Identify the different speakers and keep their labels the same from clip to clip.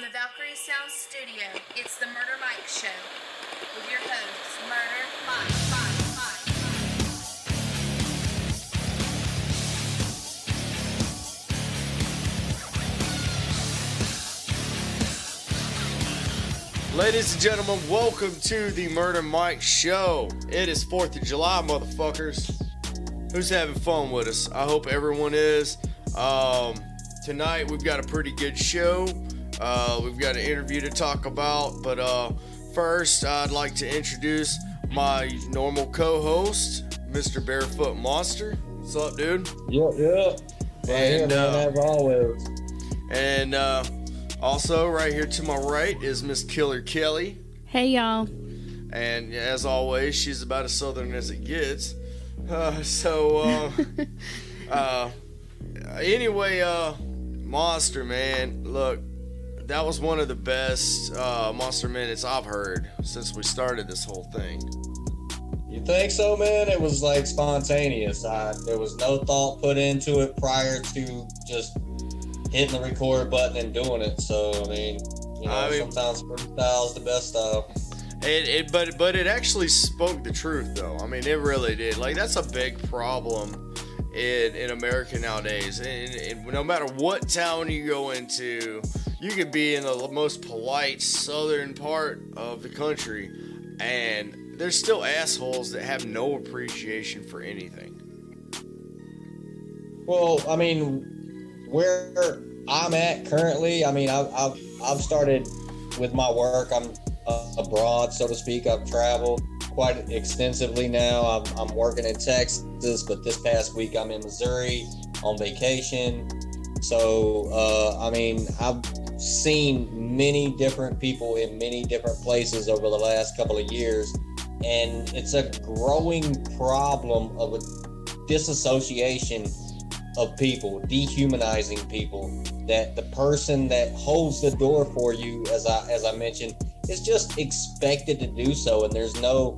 Speaker 1: the Valkyrie Sound Studio, it's the Murder Mike Show with your hosts, Murder Mike.
Speaker 2: Ladies and gentlemen, welcome to the Murder Mike Show. It is 4th of July, motherfuckers. Who's having fun with us? I hope everyone is. Tonight we've got a pretty good show. We've got an interview to talk about, but first I'd like to introduce my normal co-host, Mr. Barefoot Monster. What's up, dude?
Speaker 3: Yep.
Speaker 2: And
Speaker 3: as always.
Speaker 2: And also right here to my right is Miss Killer Kelly.
Speaker 4: Hey, y'all.
Speaker 2: And as always, she's about as southern as it gets. Anyway, Monster, man, look, that was one of the best Monster minutes I've heard since we started this whole thing.
Speaker 3: You think so, man? It was like spontaneous. There was no thought put into it prior to just hitting the record button and doing it. So, sometimes freestyle's the best style.
Speaker 2: But it actually spoke the truth, though. I mean, it really did. Like, that's a big problem in America nowadays. And no matter what town you go into, you could be in the most polite southern part of the country, and there's still assholes that have no appreciation for anything.
Speaker 3: Well, I mean, where I'm at currently, I mean, I've started with my work. I'm abroad, so to speak. I've traveled quite extensively now. I'm working in Texas, but this past week I'm in Missouri on vacation. So, I've seen many different people in many different places over the last couple of years, and it's a growing problem of a disassociation of people, dehumanizing people, that the person that holds the door for you, as I mentioned, is just expected to do so, and there's no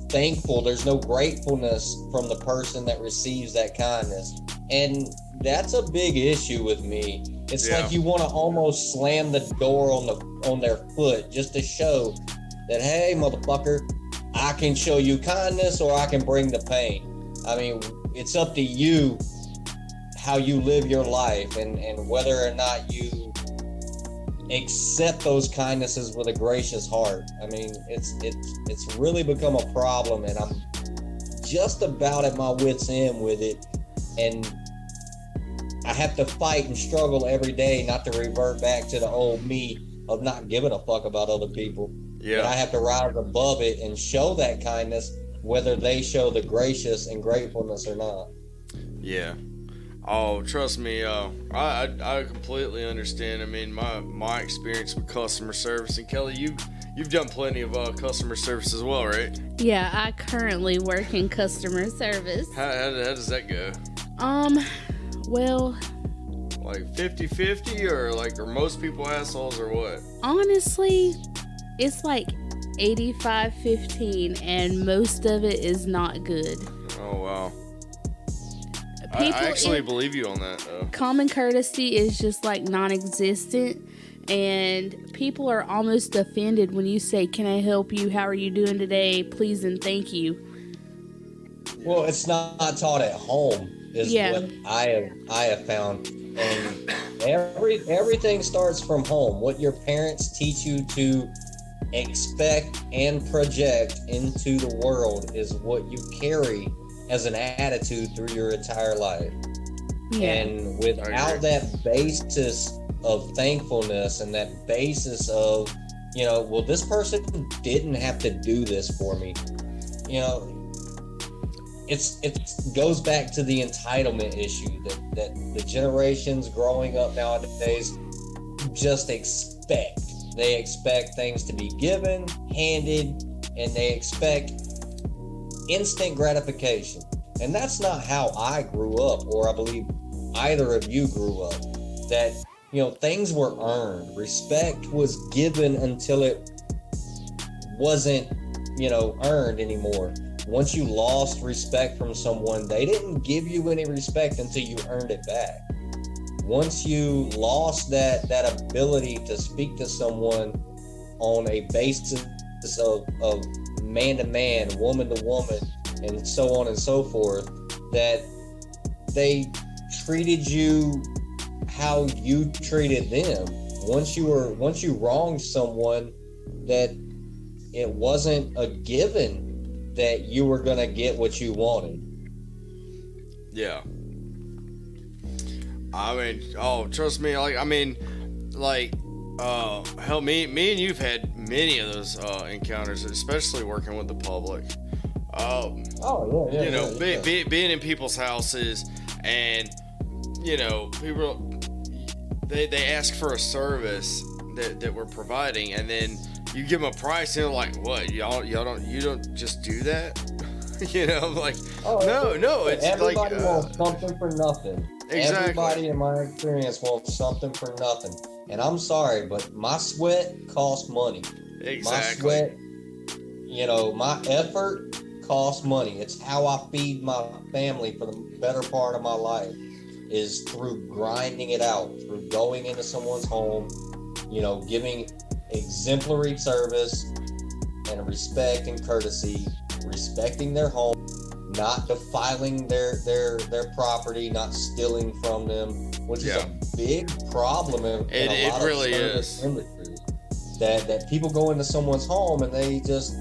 Speaker 3: gratefulness from the person that receives that kindness. And that's a big issue with me. It's like you want to almost slam the door on their foot just to show that, hey, motherfucker, I can show you kindness or I can bring the pain. I mean, it's up to you how you live your life and whether or not you accept those kindnesses with a gracious heart. I mean, it's really become a problem, and I'm just about at my wit's end with it, and I have to fight and struggle every day not to revert back to the old me of not giving a fuck about other people.
Speaker 2: Yeah.
Speaker 3: And I have to rise above it and show that kindness, whether they show the gracious and gratefulness or not.
Speaker 2: Yeah. Oh, trust me, I completely understand. I mean, my experience with customer service, and Kelly, you've done plenty of customer service as well, right?
Speaker 4: Yeah, I currently work in customer service.
Speaker 2: How does that go?
Speaker 4: Well,
Speaker 2: like 50-50, or are most people assholes, or what?
Speaker 4: Honestly, it's like 85-15, and most of it is not good.
Speaker 2: Oh, wow. I actually believe you on that, though.
Speaker 4: Common courtesy is just like non-existent, and people are almost offended when you say, "Can I help you? How are you doing today? Please and thank you."
Speaker 3: Well, it's not taught at home, is what I have found, and everything starts from home. What your parents teach you to expect and project into the world is what you carry as an attitude through your entire life.
Speaker 4: Yeah.
Speaker 3: And without that basis of thankfulness and that basis of, well, this person didn't have to do this for me. It goes back to the entitlement issue that the generations growing up nowadays just expect. They expect things to be given, handed, and they expect instant gratification. And that's not how I grew up, or I believe either of you grew up. That, things were earned. Respect was given until it wasn't, earned anymore. Once you lost respect from someone, they didn't give you any respect until you earned it back. once you lost that ability to speak to someone on a basis of man to man, woman to woman, and so on and so forth, that they treated you how you treated them. Once you wronged someone, that it wasn't a given that you were gonna get what you wanted.
Speaker 2: Yeah. I mean, trust me, hell, me and you've had many of those encounters, especially working with the public. Being in people's houses, and people, they ask for a service that we're providing, and then you give them a price, and they're like, "What? you don't just do that?" No. It's
Speaker 3: everybody wants something for nothing.
Speaker 2: Exactly.
Speaker 3: Everybody in my experience wants something for nothing. And I'm sorry, but my sweat costs money.
Speaker 2: Exactly.
Speaker 3: My sweat, my effort costs money. It's how I feed my family for the better part of my life, is through grinding it out, through going into someone's home, giving exemplary service and respect and courtesy, respecting their home, not defiling their property, not stealing from them, which is a big problem in a lot of service industries. That people go into someone's home and they just,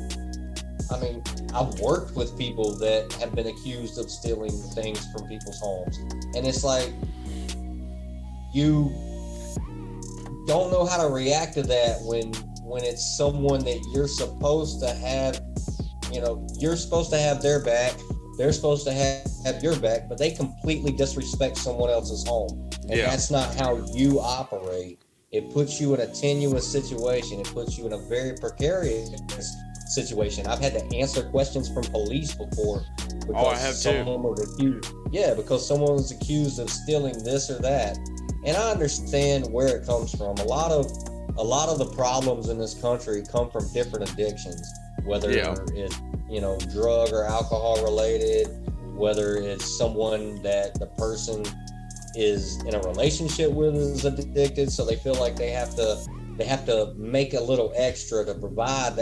Speaker 3: I've worked with people that have been accused of stealing things from people's homes, and it's like, you don't know how to react to that when it's someone that you're supposed to have. You're supposed to have their back, they're supposed to have your back, but they completely disrespect someone else's home. And that's not how you operate. It puts you in a tenuous situation. It puts you in a very precarious situation. I've had to answer questions from police before because someone was accused. Yeah, because someone was accused of stealing this or that. And I understand where it comes from. A lot of the problems in this country come from different addictions, whether it's drug or alcohol related, whether it's someone that the person is in a relationship with is addicted, so they feel like they have to make a little extra to provide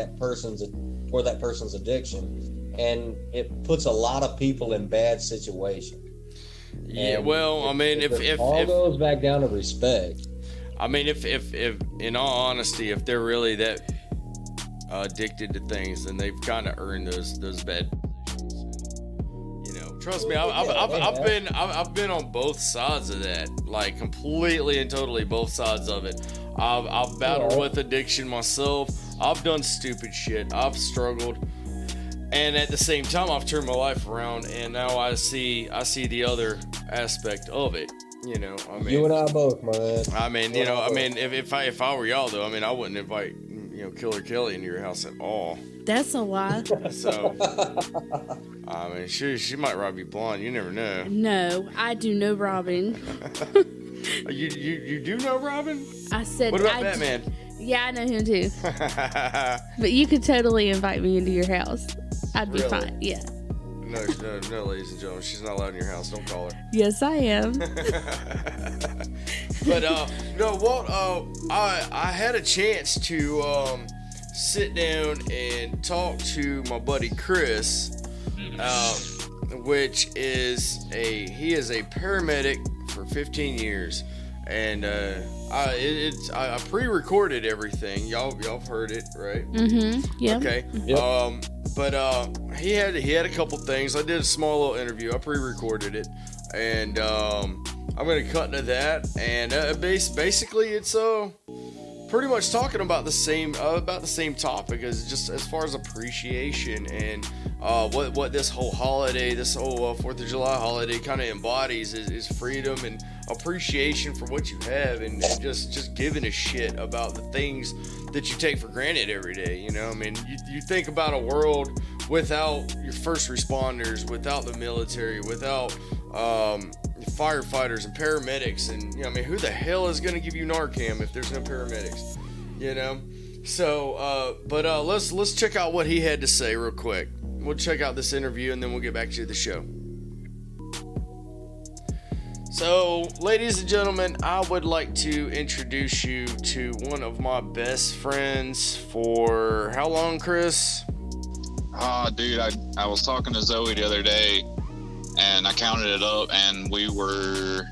Speaker 3: for that person's addiction, and it puts a lot of people in bad situations.
Speaker 2: Yeah,
Speaker 3: and
Speaker 2: if
Speaker 3: it all goes back down to respect.
Speaker 2: If in all honesty, if they're really that addicted to things, then they've kind of earned those bad positions. Trust me, I've been on both sides of that, like completely and totally both sides of it. I've battled with addiction myself. I've done stupid shit. I've struggled, and at the same time, I've turned my life around, and now I see the other aspect of it. You and
Speaker 3: I both, man.
Speaker 2: If I were y'all though, I wouldn't invite Killer Kelly into your house at all.
Speaker 4: That's a lie.
Speaker 2: So, she might rob you blind. You never know.
Speaker 4: No, I do no robbing.
Speaker 2: You do know robbing?
Speaker 4: I said.
Speaker 2: What about Batman?
Speaker 4: Yeah, I know him too. But you could totally invite me into your house. I'd be fine. Yeah.
Speaker 2: No, ladies and gentlemen, she's not allowed in your house. Don't call her.
Speaker 4: Yes, I am.
Speaker 2: But I had a chance to sit down and talk to my buddy Chris, which is he is a paramedic for 15 years, and I pre-recorded everything. Y'all have heard it, right?
Speaker 4: Mm-hmm. Yeah.
Speaker 2: Okay.
Speaker 3: Yep.
Speaker 2: But he had a couple things. I did a small little interview. I pre-recorded it, and I'm gonna cut into that. And basically, it's pretty much talking about the same topic, as just as far as appreciation and what this whole holiday, this whole 4th of July holiday kind of embodies is freedom and appreciation for what you have, and just giving a shit about the things that you take for granted every day. You think about a world without your first responders, without the military, without firefighters and paramedics, and who the hell is going to give you Narcan if there's no paramedics? So let's check out what he had to say real quick. We'll check out this interview and then we'll get back to the show. So, ladies and gentlemen, I would like to introduce you to one of my best friends for how long, Chris?
Speaker 5: Dude, I was talking to Zoe the other day, and I counted it up, and we were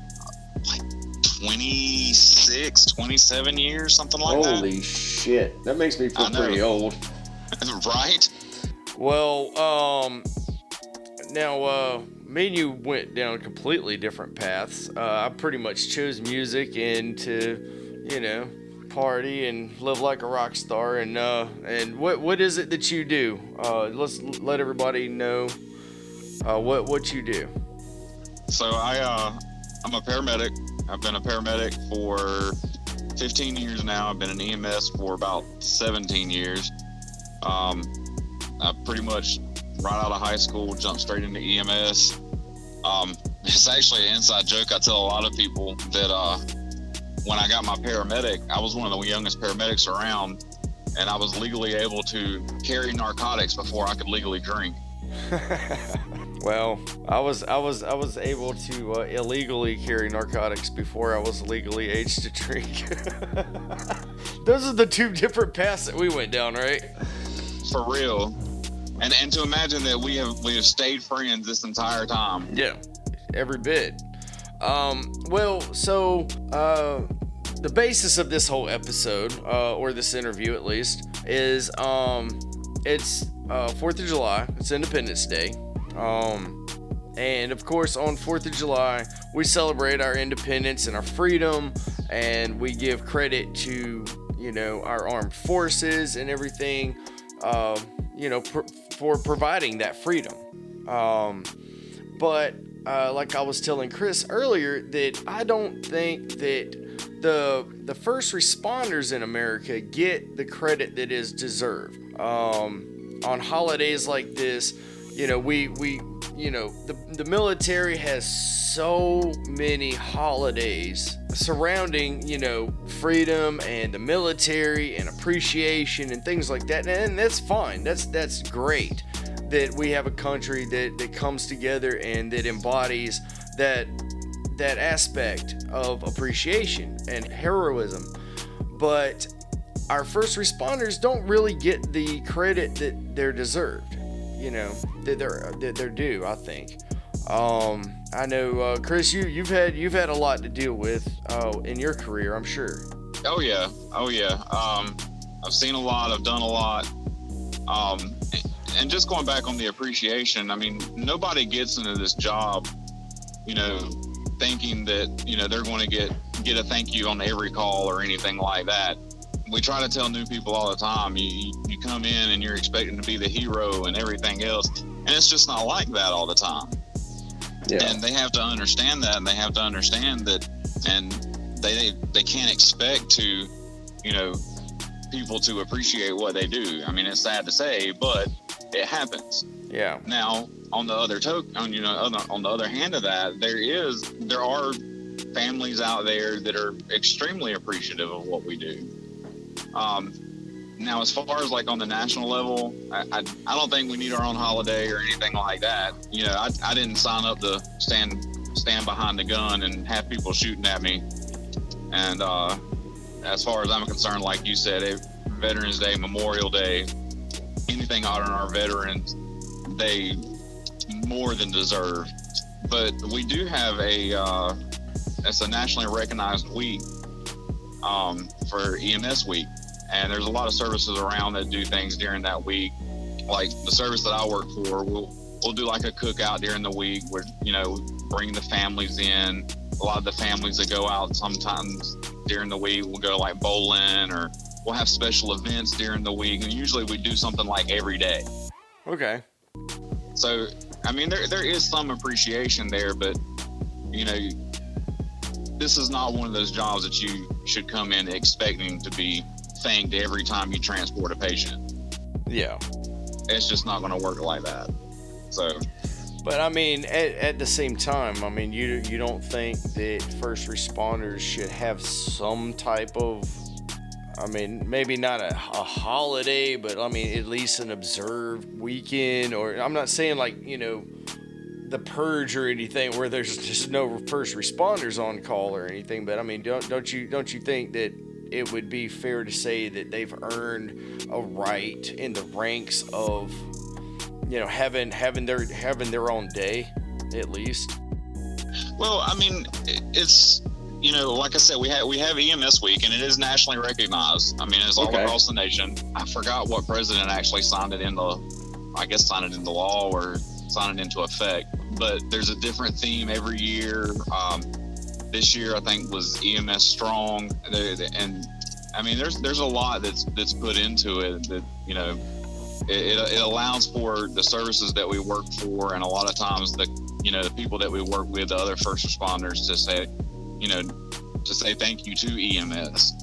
Speaker 5: like 26, 27 years, something like that.
Speaker 6: Holy shit. That makes me feel pretty old.
Speaker 5: Right?
Speaker 2: Well, now, me and you went down completely different paths. I pretty much chose music and to, party and live like a rock star. And what is it that you do? Let's let everybody know what you do.
Speaker 5: So I'm a paramedic. I've been a paramedic for 15 years now. I've been an EMS for about 17 years. I pretty much right out of high school jumped straight into EMS. It's actually an inside joke. I tell a lot of people that when I got my paramedic, I was one of the youngest paramedics around, and I was legally able to carry narcotics before I could legally drink.
Speaker 2: Well, I was able to illegally carry narcotics before I was legally aged to drink. Those are the two different paths that we went down, right?
Speaker 5: For real. And to imagine that we have stayed friends this entire time.
Speaker 2: Yeah, every bit. So the basis of this whole episode, or this interview at least, is it's 4th of July. It's Independence Day. And of course on 4th of July, we celebrate our independence and our freedom, and we give credit to, our armed forces and everything, for providing that freedom. But like I was telling Chris earlier, that I don't think that the first responders in America get the credit that is deserved. On holidays like this, the military has so many holidays surrounding, freedom and the military and appreciation and things like that. And that's fine. That's great that we have a country that comes together and that embodies that aspect of appreciation and heroism. But our first responders don't really get the credit that they're deserved, that they're due, I think. I know, Chris, you've had a lot to deal with in your career, I'm sure.
Speaker 5: Oh yeah. I've seen a lot. I've done a lot. And just going back on the appreciation, I mean, nobody gets into this job, thinking that, they're going to get a thank you on every call or anything like that. We try to tell new people all the time, you come in and you're expecting to be the hero and everything else, and it's just not like that all the time. Yeah. And they have to understand that, and they have to understand that, and they can't expect to, people to appreciate what they do. I mean, it's sad to say, but it happens.
Speaker 2: Yeah.
Speaker 5: Now, on the other on the other hand of that, there are families out there that are extremely appreciative of what we do. Now, as far as like on the national level, I don't think we need our own holiday or anything like that. I didn't sign up to stand behind the gun and have people shooting at me. And as far as I'm concerned, like you said, Veterans Day, Memorial Day, anything honoring our veterans, they more than deserve. But we do have it's a nationally recognized week for EMS week. And there's a lot of services around that do things during that week. Like the service that I work for, we'll do like a cookout during the week where, bring the families in. A lot of the families that go out sometimes during the week will go like bowling, or we'll have special events during the week. And usually we do something like every day.
Speaker 2: Okay.
Speaker 5: So, I mean, there is some appreciation there, but, this is not one of those jobs that you should come in expecting to be thanked every time you transport a patient.
Speaker 2: Yeah.
Speaker 5: It's just not going to work like that. So.
Speaker 2: But I mean, at the same time, I mean, you don't think that first responders should have some type of, I mean, maybe not a holiday, but I mean, at least an observed weekend, or I'm not saying like, the purge or anything where there's just no first responders on call or anything, but I mean, don't you think that it would be fair to say that they've earned a right in the ranks of, you know, having their own day at least?
Speaker 5: Well, I mean, it's, you know, like I said, we have EMS week, and it is nationally recognized. I mean, it's all across the nation. I forgot what president actually signed it into law or signed it into effect. But there's a different theme every year. This year, I think, was EMS Strong, and I mean, there's a lot that's put into it that, you know, it allows for the services that we work for, and a lot of times the people that we work with, the other first responders, to say thank you to EMS.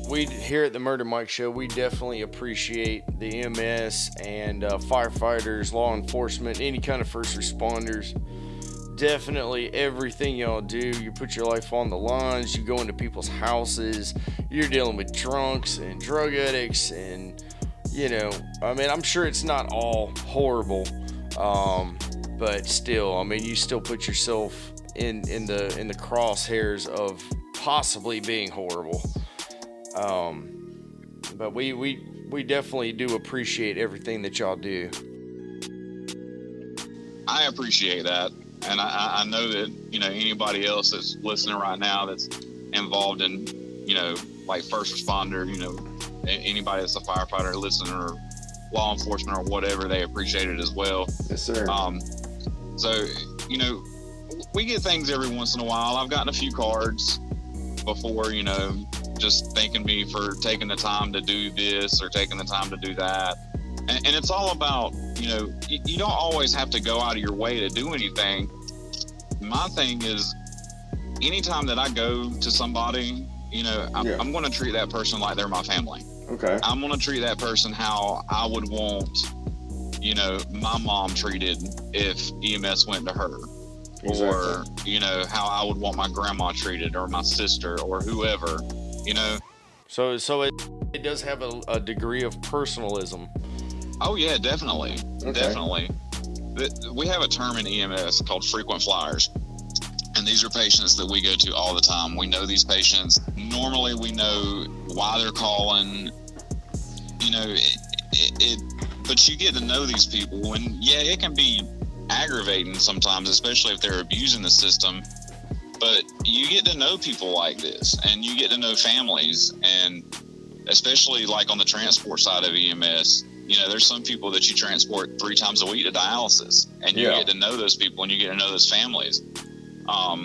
Speaker 2: We here at the Murder Mike Show, we definitely appreciate the EMS and firefighters, law enforcement, any kind of first responders. Definitely everything y'all do. You put your life on the lines. You go into people's houses. You're dealing with drunks and drug addicts, and you know, I mean, I'm sure it's not all horrible, but still, I mean, you still put yourself in the crosshairs of possibly being horrible. But we definitely do appreciate everything that y'all do.
Speaker 5: I appreciate that, and I know that, you know, anybody else that's listening right now that's involved in, you know, like first responder, you know, anybody that's a firefighter listening, or law enforcement or whatever, they appreciate it as well.
Speaker 6: Yes, sir.
Speaker 5: So, you know, we get things every once in a while. I've gotten a few cards before, you know, just thanking me for taking the time to do this or taking the time to do that. And it's all about, you know, you don't always have to go out of your way to do anything. My thing is, anytime that I go to somebody, you know, I'm going to treat that person like they're my family.
Speaker 6: Okay.
Speaker 5: I'm going to treat that person how I would want, you know, my mom treated if EMS went to her. Exactly. Or, you know, how I would want my grandma treated, or my sister, or whoever, you know.
Speaker 2: So it does have a degree of personalism.
Speaker 5: Oh yeah, definitely.
Speaker 6: Okay.
Speaker 5: Definitely. We have a term in EMS called frequent flyers. And these are patients that we go to all the time. We know these patients. Normally we know why they're calling, you know, but you get to know these people, and yeah, it can be aggravating sometimes, especially if they're abusing the system, but you get to know people like this, and you get to know families, and especially like on the transport side of EMS, you know, there's some people that you transport 3 times a week to dialysis, and you get to know those people, and you get to know those families. I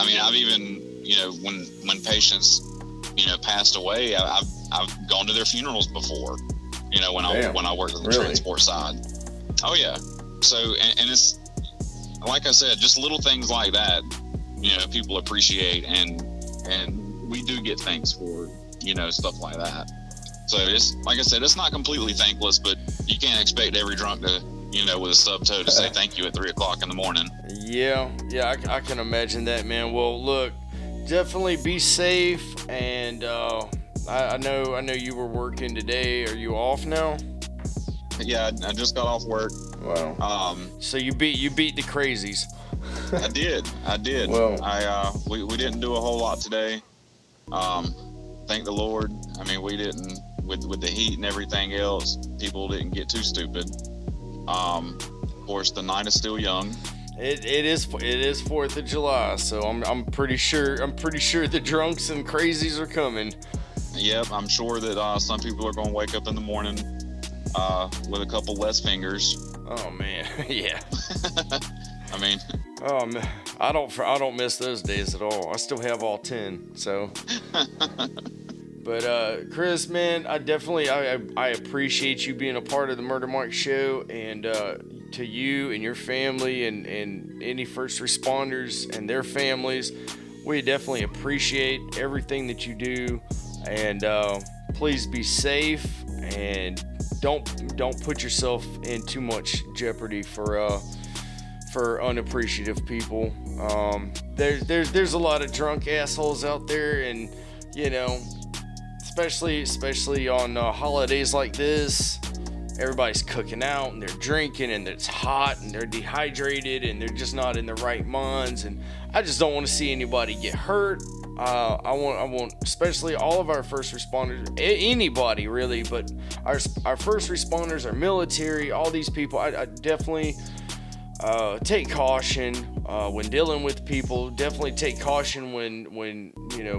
Speaker 5: mean, I've even, you know, when patients, you know, passed away, I've gone to their funerals before, you know, when I worked on the transport side. Oh yeah. So, and it's, like I said, just little things like that, you know, people appreciate, and we do get thanks for, you know, stuff like that. So it's, like I said, it's not completely thankless, but you can't expect every drunk to, you know, with a stub toe to say thank you at 3:00 in the morning.
Speaker 2: Yeah, I can imagine that, man. Well, look, definitely be safe, and I know you were working today. Are you off now?
Speaker 5: Yeah, I just got off work.
Speaker 6: Wow.
Speaker 2: So you beat the crazies.
Speaker 5: I did.
Speaker 6: Well,
Speaker 5: we didn't do a whole lot today. Thank the Lord. I mean, we didn't, with the heat and everything else, people didn't get too stupid. Of course, the night is still young.
Speaker 2: It is 4th of July, so I'm pretty sure the drunks and crazies are coming.
Speaker 5: Yep, I'm sure that some people are going to wake up in the morning with a couple less fingers.
Speaker 2: Oh man, yeah.
Speaker 5: I mean,
Speaker 2: oh man, I don't miss those days at all. I still have all 10. So, but Chris, man, I definitely I appreciate you being a part of the Murder Mark Show, and to you and your family and any first responders and their families, we definitely appreciate everything that you do, and please be safe, and don't put yourself in too much jeopardy for unappreciative people. There's a lot of drunk assholes out there, and you know, especially on holidays like this, everybody's cooking out and they're drinking and it's hot and they're dehydrated and they're just not in their right minds. And I just don't want to see anybody get hurt. I want, especially all of our first responders, anybody really, but our first responders, our military, all these people. I definitely take caution when dealing with people. Definitely take caution when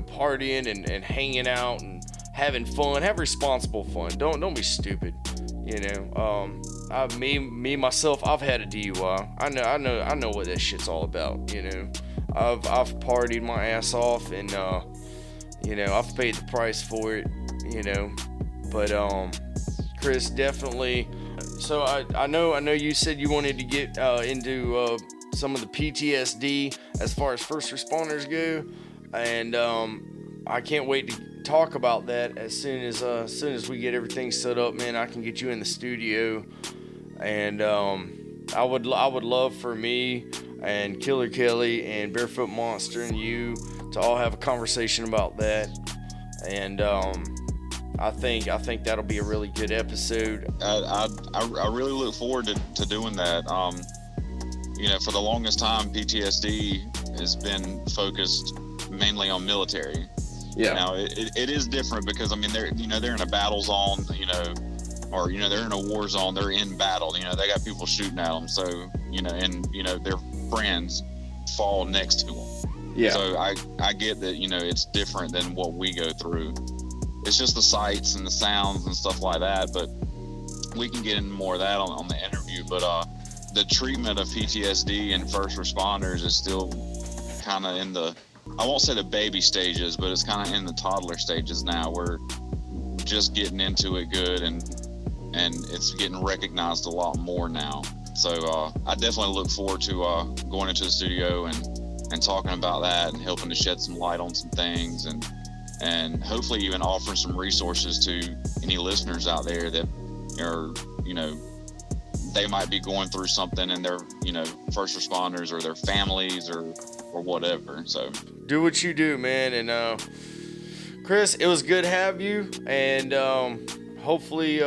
Speaker 2: partying and hanging out and having fun. Have responsible fun. Don't be stupid. Myself, I've had a DUI. I know what that shit's all about. I've partied my ass off, and I've paid the price for it. But Chris, definitely. So I know you said you wanted to get into some of the PTSD as far as first responders go, and I can't wait to talk about that as soon as we get everything set up, man. I can get you in the studio, and I would love for me and Killer Kelly and Barefoot Monster and you to all have a conversation about that, and I think that'll be a really good episode.
Speaker 5: I really look forward to doing that. For the longest time, PTSD has been focused mainly on military.
Speaker 2: Yeah.
Speaker 5: Now it is different because they're in a battle zone, or they're in a war zone. They're in battle. They got people shooting at them. So their friends fall next to them.
Speaker 2: Yeah.
Speaker 5: So I get that it's different than what we go through. It's just the sights and the sounds and stuff like that. But we can get into more of that on the interview. But the treatment of PTSD and first responders is still kind of in the, I won't say the baby stages, but it's kind of in the toddler stages now. We're just getting into it good, and it's getting recognized a lot more now. So I definitely look forward to going into the studio and talking about that and helping to shed some light on some things, and hopefully even offering some resources to any listeners out there that are, they might be going through something in their, first responders or their families or whatever. So
Speaker 2: do what you do, man. And Chris, it was good to have you, and hopefully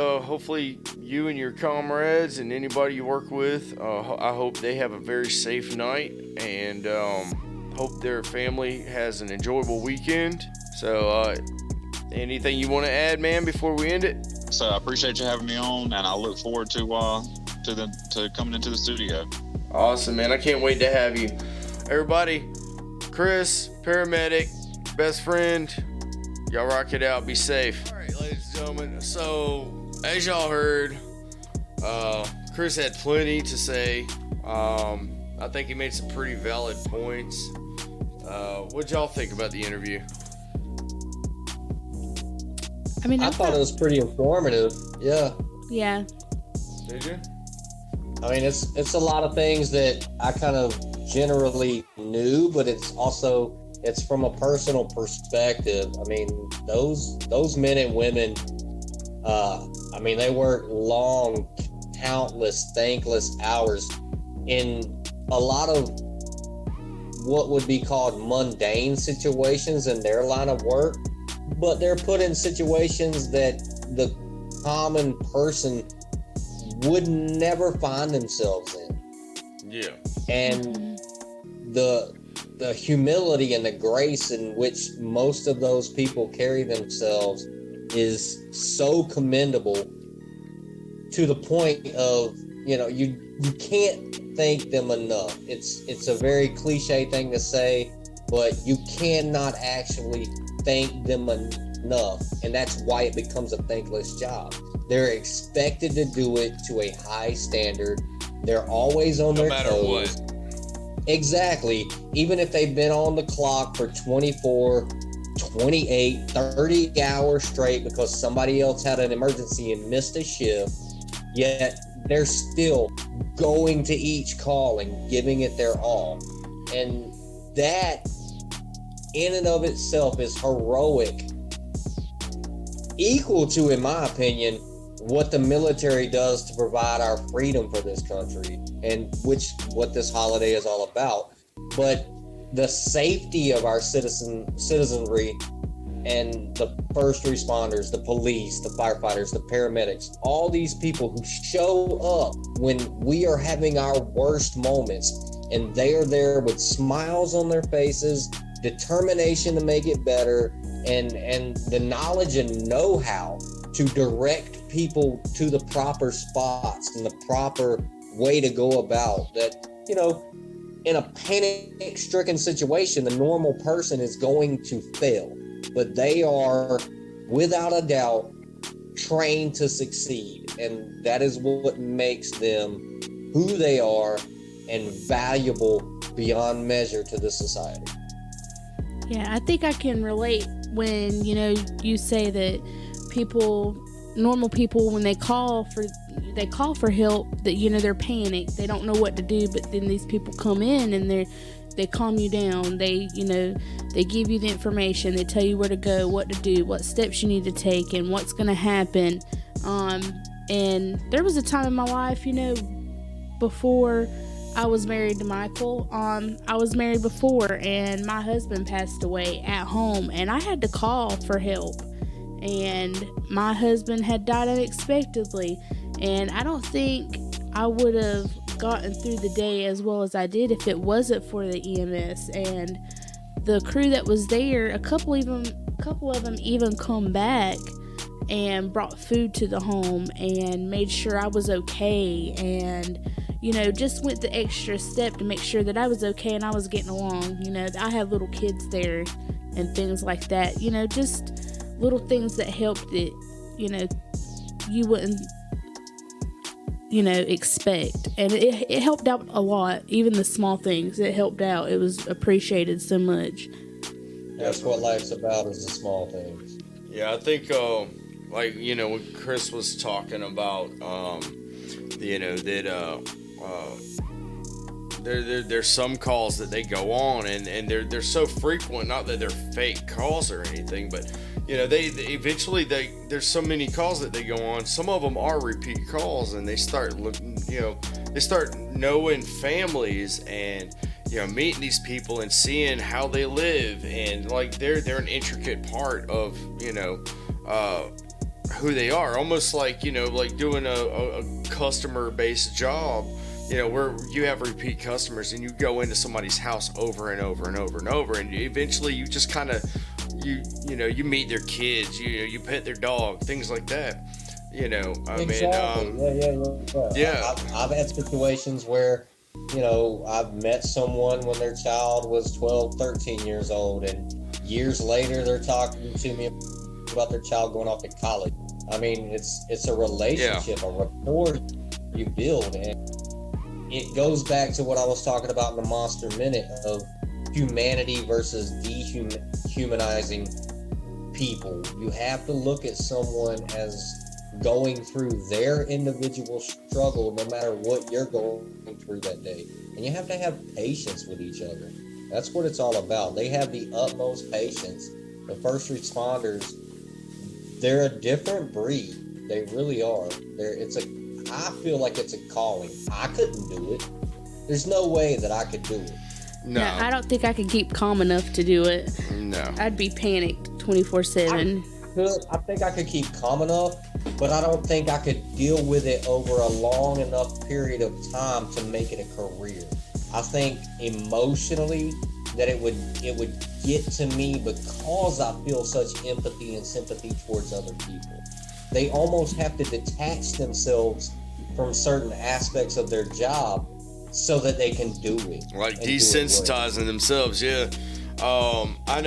Speaker 2: you and your comrades and anybody you work with, I hope they have a very safe night, and hope their family has an enjoyable weekend. So anything you want to add, man, before we end it?
Speaker 5: So I appreciate you having me on, and I look forward to coming into the studio.
Speaker 2: Awesome, man. I can't wait to have you. Everybody, Chris, paramedic, best friend, y'all rock it out. Be safe. All right, ladies and gentlemen. So, as y'all heard, Chris had plenty to say. I think he made some pretty valid points. What'd y'all think about the interview?
Speaker 3: I thought it was pretty informative. Yeah.
Speaker 4: Yeah.
Speaker 2: Did you?
Speaker 3: It's a lot of things that I kind of generally knew, but it's from a personal perspective. Those men and women, they work long, countless, thankless hours in a lot of what would be called mundane situations in their line of work, but they're put in situations that the common person would never find themselves in.
Speaker 2: Yeah.
Speaker 3: And the humility and the grace in which most of those people carry themselves is so commendable, to the point of, you can't thank them enough. It's a very cliche thing to say, but you cannot actually thank them enough, and that's why it becomes a thankless job. They're expected to do it to a high standard. They're always on their toes. No matter what. Exactly. Even if they've been on the clock for 24, 28, 30 hours straight because somebody else had an emergency and missed a shift, yet they're still going to each call and giving it their all. And that in and of itself is heroic, equal to, in my opinion, what the military does to provide our freedom for this country, and what this holiday is all about. But the safety of our citizenry and the first responders, the police, the firefighters, the paramedics, all these people who show up when we are having our worst moments, and they are there with smiles on their faces, determination to make it better, and the knowledge and know-how to direct people to the proper spots and the proper way to go about that. In a panic-stricken situation, the normal person is going to fail, but they are, without a doubt, trained to succeed, and that is what makes them who they are and valuable beyond measure to the society.
Speaker 4: Yeah, I think I can relate when, you say that normal people, when they call for help, that, they're panicked. They don't know what to do, but then these people come in and they calm you down. They give you the information. They tell you where to go, what to do, what steps you need to take, and what's going to happen. And there was a time in my life, before I was married to Michael. I was married before, and my husband passed away at home, and I had to call for help. And my husband had died unexpectedly, and I don't think I would have gotten through the day as well as I did if it wasn't for the EMS and the crew that was there. A couple of them even come back and brought food to the home and made sure I was okay, and just went the extra step to make sure that I was okay and I was getting along. I had little kids there and things like that, just little things that helped it, you wouldn't, expect. And it helped out a lot. Even the small things, it helped out. It was appreciated so much.
Speaker 3: That's what life's about, is the small things.
Speaker 2: Yeah, I think, when Chris was talking about, there's some calls that they go on, and they're so frequent, not that they're fake calls or anything, but they eventually there's so many calls that they go on. Some of them are repeat calls, and they start looking, they start knowing families and meeting these people and seeing how they live, and they're an intricate part of who they are, almost like doing a customer based job, where you have repeat customers and you go into somebody's house over and over and over and over, and eventually you just kind of you meet their kids, you pet their dog, things like that.
Speaker 3: I've had situations where I've met someone when their child was 12, 13 years old, and years later they're talking to me about their child going off to college. I mean, it's a relationship, a rapport you build, and it goes back to what I was talking about in the Monster Minute of humanity versus dehumanizing people. You have to look at someone as going through their individual struggle, no matter what you're going through that day, and you have to have patience with each other. That's what it's all about. They have the utmost patience. The first responders, they're a different breed. They really are. I feel like it's a calling. I couldn't do it. There's no way that I could do it.
Speaker 2: No.
Speaker 4: I don't think I could keep calm enough to do it.
Speaker 2: No.
Speaker 4: I'd be panicked 24/7.
Speaker 3: I think I could keep calm enough, but I don't think I could deal with it over a long enough period of time to make it a career. I think emotionally that it would get to me because I feel such empathy and sympathy towards other people. They almost have to detach themselves from certain aspects of their job so that they can do it.
Speaker 2: Like desensitizing themselves, yeah. I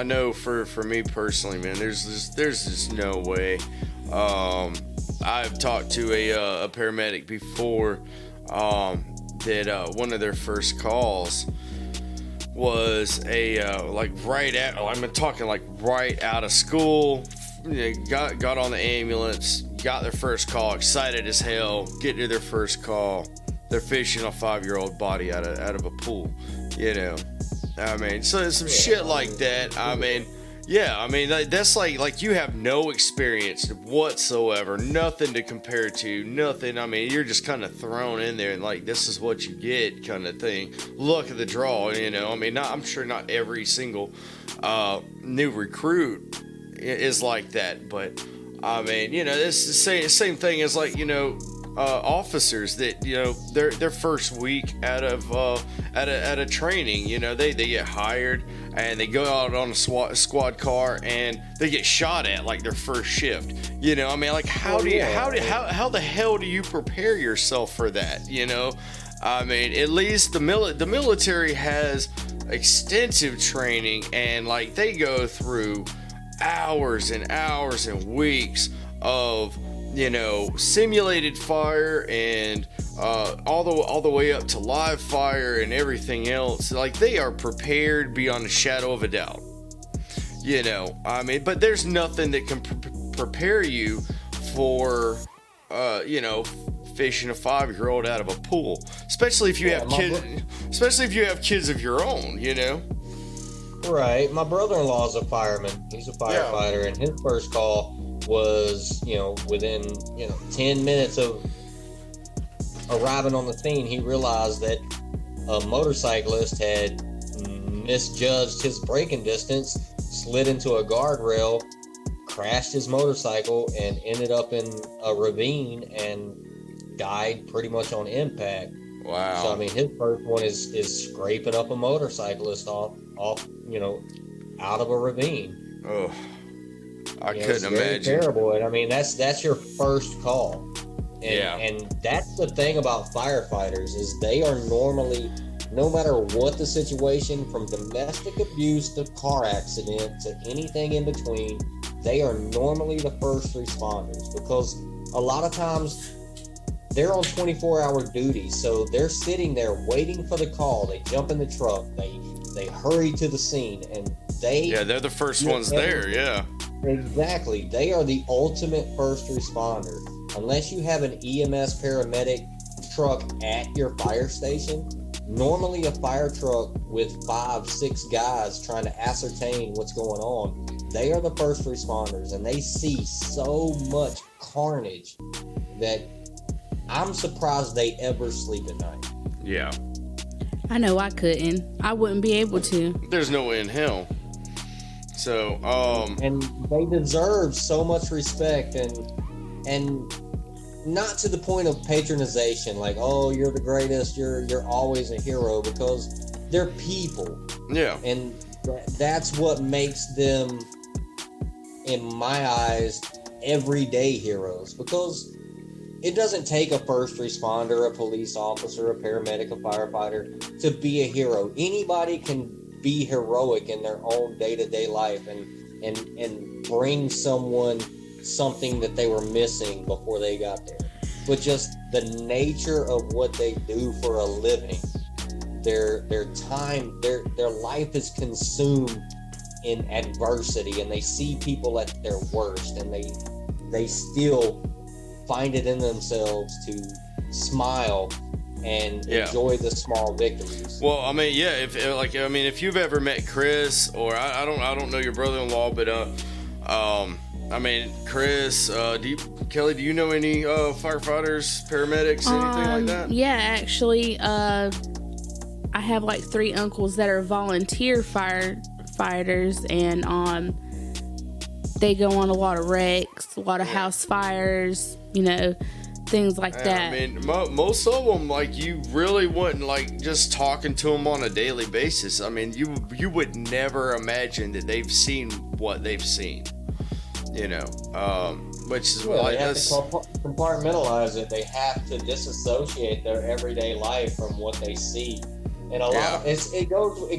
Speaker 2: know for me personally, man, there's just no way. I've talked to a paramedic before that one of their first calls was right out of school. Got on the ambulance, got their first call, excited as hell, get to their first call. They're fishing a 5-year-old body out of a pool, I mean, so some shit like that. I mean, Yeah, I mean that's like you have no experience whatsoever, nothing to compare to, nothing. I mean, you're just kind of thrown in there and like this is what you get, kind of thing. Luck of the draw, you know. I mean, I'm sure not every single new recruit is like that, but I mean, you know, it's the same thing as like, you know, officers that, you know, their first week out of at a training, you know, they get hired and they go out on a squad car and they get shot at like their first shift. You know, I mean, like how the hell do you prepare yourself for that? You know, I mean, at least the military has extensive training and like they go through hours and hours and weeks of, you know, simulated fire and all the way up to live fire and everything else. Like they are prepared beyond a shadow of a doubt. You know, I mean, but there's nothing that can prepare you for, you know, fishing a 5-year-old out of a pool, especially if you have kids. Especially if you have kids of your own. You know.
Speaker 3: Right. My brother-in-law is a fireman. He's a firefighter, and his first call was, you know, within, you know, 10 minutes of arriving on the scene, he realized that a motorcyclist had misjudged his braking distance, slid into a guardrail, crashed his motorcycle, and ended up in a ravine and died pretty much on impact.
Speaker 2: Wow.
Speaker 3: So I mean, his first one is scraping up a motorcyclist off, you know, out of a ravine.
Speaker 2: Oh, I couldn't imagine.
Speaker 3: Very terrible. And I mean, that's your first call. And that's the thing about firefighters is they are normally, no matter what the situation, from domestic abuse to car accident to anything in between, they are normally the first responders because a lot of times they're on 24-hour duty, so they're sitting there waiting for the call. They jump in the truck, they hurry to the scene, and they're
Speaker 2: the first ones there. Yeah,
Speaker 3: exactly. They are the ultimate first responder. Unless you have an EMS paramedic truck at your fire station, normally a fire truck with 5-6 guys trying to ascertain what's going on, they are the first responders, and they see so much carnage that I'm surprised they ever sleep at night.
Speaker 2: Yeah.
Speaker 4: I know I couldn't. I wouldn't be able to.
Speaker 2: There's no way in hell. So,
Speaker 3: and they deserve so much respect and not to the point of patronization, like, oh, you're the greatest, you're always a hero, because they're people.
Speaker 2: Yeah.
Speaker 3: And that's what makes them, in my eyes, everyday heroes, because it doesn't take a first responder, a police officer, a paramedic, a firefighter to be a hero. Anybody can be heroic in their own day-to-day life and bring someone something that they were missing before they got there. But just the nature of what they do for a living, their time, their life is consumed in adversity, and they see people at their worst, and they still find it in themselves to smile and enjoy the small victories.
Speaker 2: Well, I mean, yeah, if you've ever met Chris, or I don't know your brother-in-law, but I mean, Chris, Kelly, do you know any firefighters, paramedics, anything like that?
Speaker 4: Yeah, actually, I have like 3 uncles that are volunteer firefighters, and they go on a lot of wrecks, a lot of house fires, you know, things like that.
Speaker 2: I mean, most of them, like, you really wouldn't, like, just talking to them on a daily basis. I mean, you would never imagine that they've seen what they've seen, you know, which is
Speaker 3: they have to compartmentalize it. They have to disassociate their everyday life from what they see, and a lot it